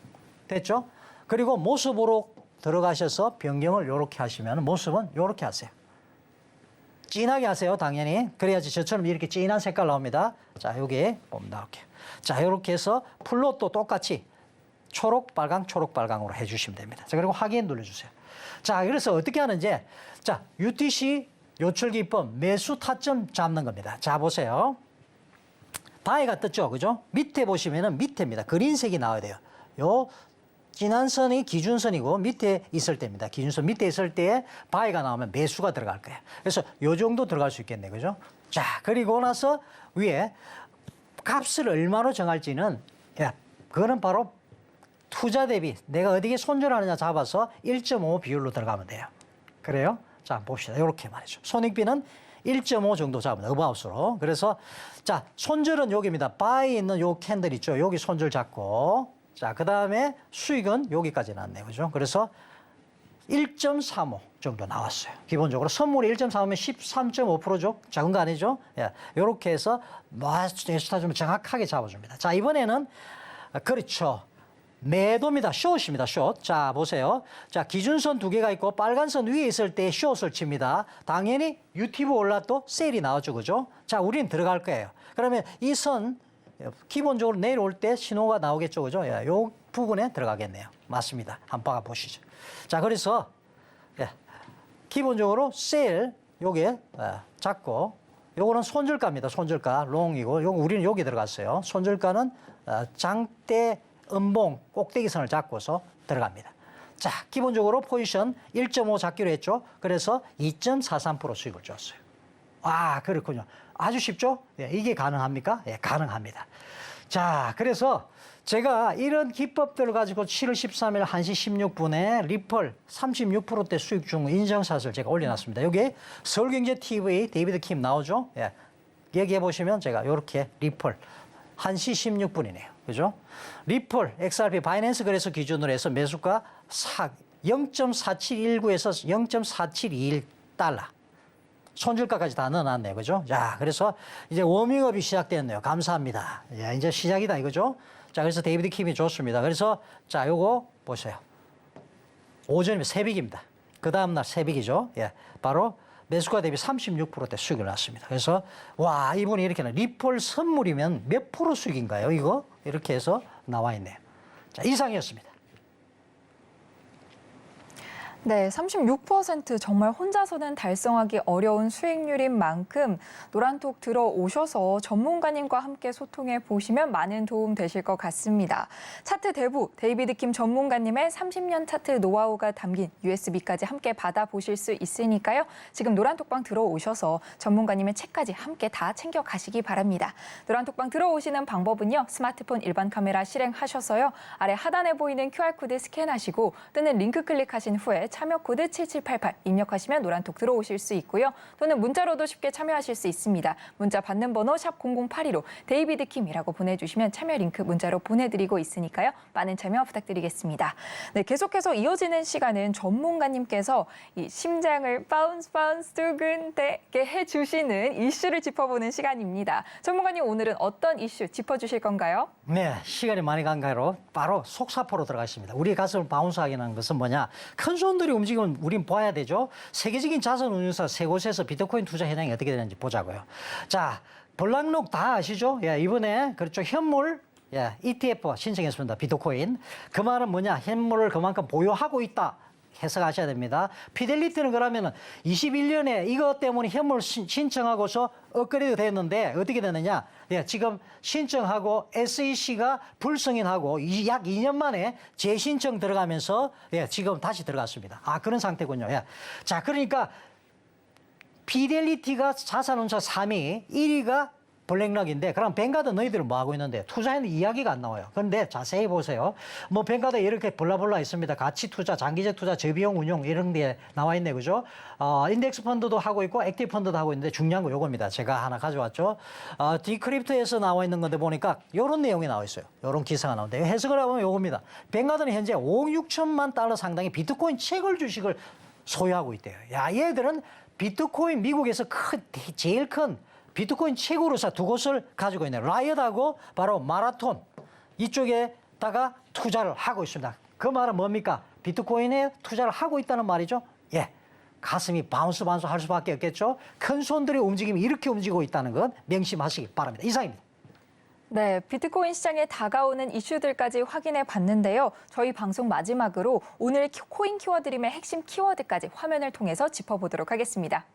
됐죠? 그리고 모습으로 들어가셔서 변경을 요렇게 하시면 모습은 요렇게 하세요. 진하게 하세요, 당연히. 그래야지 저처럼 이렇게 진한 색깔 나옵니다. 자, 여기 보면 나올게요. 자, 요렇게 해서 플롯도 똑같이 초록, 빨강, 초록, 빨강으로 해주시면 됩니다. 자, 그리고 확인 눌러주세요. 자, 그래서 어떻게 하는지. 자, UTC 요철 기법 매수 타점 잡는 겁니다. 자, 보세요. 바이가 떴죠, 그죠? 밑에 보시면은 밑에입니다. 그린색이 나와야 돼요. 요 진한 선이 기준선이고 밑에 있을 때입니다. 기준선 밑에 있을 때에 바이가 나오면 매수가 들어갈 거예요. 그래서 요 정도 들어갈 수 있겠네, 그죠? 자, 그리고 나서 위에 값을 얼마로 정할지는, 그거는 바로 투자 대비 내가 어디에 손절하느냐 잡아서 1.5 비율로 들어가면 돼요. 그래요? 자, 봅시다. 이렇게 말이죠. 손익비는 1.5 정도 잡으면 어바웃으로. 그래서 자, 손절은 여기입니다. 바이 있는 요 캔들 있죠. 여기 손절 잡고. 자, 그다음에 수익은 여기까지 났네요. 그죠? 그래서 1.35 정도 나왔어요. 기본적으로 선물이 1.35면 13.5%죠. 작은 거 아니죠? 예. 요렇게 해서 스타 좀 정확하게 잡아줍니다. 자, 이번에는 그렇죠. 매도입니다. 숏입니다. 숏. 자, 보세요. 자, 기준선 두 개가 있고 빨간 선 위에 있을 때 숏을 칩니다. 당연히 유티브 올라도 세일이 나오죠. 그죠? 자, 우리는 들어갈 거예요. 그러면 이 선 기본적으로 내려올 때 신호가 나오겠죠. 그죠? 예, 요 부분에 들어가겠네요. 맞습니다. 한번 보시죠. 자, 그래서 예, 기본적으로 세일 요게 잡고 요거는 손절가입니다. 손절가 롱이고 요거 우리는 여기 들어갔어요. 손절가는 장대 음봉 꼭대기선을 잡고서 들어갑니다. 자, 기본적으로 포지션 1.5 잡기로 했죠. 그래서 2.43% 수익을 줬어요. 아, 그렇군요. 아주 쉽죠? 예, 이게 가능합니까? 예, 가능합니다. 자, 그래서 제가 이런 기법들을 가지고 7월 13일 1시 16분에 리펄 36%대 수익 중 인증샷을 제가 올려놨습니다. 여기 서울경제TV 데이비드 킴 나오죠? 예, 여기에 보시면 제가 이렇게 리펄 1시 16분이네요. 그죠? 리펄, XRP, 바이낸스 거래소 기준으로 해서 매수가 0.4719에서 0.4721달러. 손절가까지 다 넣어놨네요. 그죠? 자, 그래서 이제 워밍업이 시작됐네요. 감사합니다. 야, 이제 시작이다. 이거죠? 자, 그래서 데이비드 킴이 좋습니다. 그래서 자, 요거 보세요. 오전이면 새벽입니다. 그 다음날 새벽이죠. 예, 바로 매수가 대비 36%대 수익을 났습니다. 그래서 와, 이분이 이렇게 리펄 선물이면 몇 프로 수익인가요? 이거 이렇게 해서 나와 있네요. 자, 이상이었습니다. 네, 36% 정말 혼자서는 달성하기 어려운 수익률인 만큼 노란톡 들어오셔서 전문가님과 함께 소통해 보시면 많은 도움 되실 것 같습니다. 차트 대부 데이비드 킴 전문가님의 30년 차트 노하우가 담긴 USB까지 함께 받아보실 수 있으니까요. 지금 노란톡방 들어오셔서 전문가님의 책까지 함께 다 챙겨가시기 바랍니다. 노란톡방 들어오시는 방법은요. 스마트폰 일반 카메라 실행하셔서요. 아래 하단에 보이는 QR코드 스캔하시고 또는 링크 클릭하신 후에 참여 코드 7788 입력하시면 노란톡 들어오실 수 있고요. 또는 문자로도 쉽게 참여하실 수 있습니다. 문자 받는 번호 샵 0082로 데이비드 킴이라고 보내주시면 참여 링크 문자로 보내드리고 있으니까요. 많은 참여 부탁드리겠습니다. 네, 계속해서 이어지는 시간은 전문가님께서 이 심장을 바운스 두근대게 해주시는 이슈를 짚어보는 시간입니다. 전문가님 오늘은 어떤 이슈 짚어주실 건가요? 네, 시간이 많이 간가로 바로 속사포로 들어가겠습니다. 우리 가슴을 바운스하게 하는 것은 뭐냐? 큰 손들이 움직이면 우린 봐야 되죠. 세계적인 자산 운용사 세 곳에서 비트코인 투자 현황이 어떻게 되는지 보자고요. 자, 블락록 다 아시죠? 예, 이번에 그렇죠. 현물 예, ETF 신청했습니다. 비트코인. 그 말은 뭐냐? 현물을 그만큼 보유하고 있다. 해석하셔야 됩니다. 피델리티는 그러면은 21년에 이것 때문에 현물 신청하고서 업그레이드 됐는데 어떻게 됐느냐? 예, 지금 신청하고 SEC가 불승인하고 약 2년 만에 재신청 들어가면서 예, 지금 다시 들어갔습니다. 아, 그런 상태군요. 예. 자, 그러니까 피델리티가 자산운용사 3위, 1위가 블랙락인데 그럼 뱅가드 너희들은 뭐 하고 있는데 투자에는 이야기가 안 나와요. 그런데 자세히 보세요. 뭐 뱅가드 이렇게 블라블라 있습니다. 가치 투자, 장기적 투자, 저비용 운용 이런 게 나와 있네, 그죠? 인덱스 펀드도 하고 있고 액티브 펀드도 하고 있는데 중요한 거 요겁니다. 제가 하나 가져왔죠. 디크립트에서 나와 있는 건데 보니까 요런 내용이 나와 있어요. 요런 기사가 나오는데 해석을 해보면 요겁니다. 뱅가드는 현재 5억 6천만 달러 상당의 비트코인 채굴 주식을 소유하고 있대요. 야, 얘들은 비트코인 미국에서 제일 큰 비트코인 채굴사 두 곳을 가지고 있네요. 라이엇하고 바로 마라톤 이쪽에다가 투자를 하고 있습니다. 그 말은 뭡니까? 비트코인에 투자를 하고 있다는 말이죠. 예, 가슴이 바운스 할 수밖에 없겠죠. 큰 손들의 움직임이 이렇게 움직이고 있다는 것 명심하시기 바랍니다. 이상입니다. 네, 비트코인 시장에 다가오는 이슈들까지 확인해 봤는데요. 저희 방송 마지막으로 오늘 코인 키워드림의 핵심 키워드까지 화면을 통해서 짚어보도록 하겠습니다.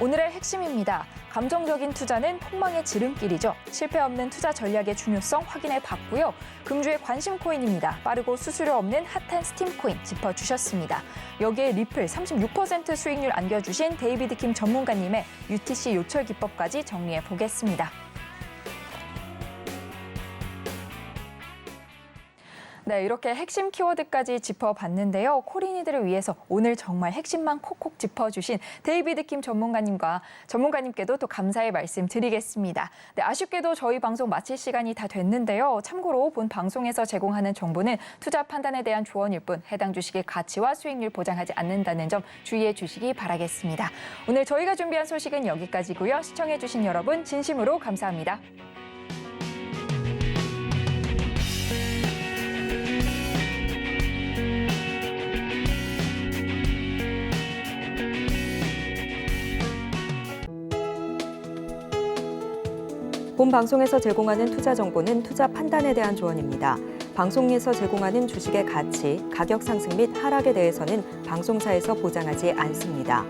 오늘의 핵심입니다. 감정적인 투자는 폭망의 지름길이죠. 실패 없는 투자 전략의 중요성 확인해 봤고요. 금주의 관심 코인입니다. 빠르고 수수료 없는 핫한 스팀 코인 짚어주셨습니다. 여기에 리플 36% 수익률 안겨주신 데이비드 킴 전문가님의 UTC 요철 기법까지 정리해 보겠습니다. 네, 이렇게 핵심 키워드까지 짚어봤는데요. 코린이들을 위해서 오늘 정말 핵심만 콕콕 짚어주신 데이비드 킴 전문가님께도 또 감사의 말씀 드리겠습니다. 네, 아쉽게도 저희 방송 마칠 시간이 다 됐는데요. 참고로 본 방송에서 제공하는 정보는 투자 판단에 대한 조언일 뿐 해당 주식의 가치와 수익률 보장하지 않는다는 점 주의해 주시기 바라겠습니다. 오늘 저희가 준비한 소식은 여기까지고요. 시청해주신 여러분 진심으로 감사합니다. 본 방송에서 제공하는 투자 정보는 투자 판단에 대한 조언입니다. 방송에서 제공하는 주식의 가치, 가격 상승 및 하락에 대해서는 방송사에서 보장하지 않습니다.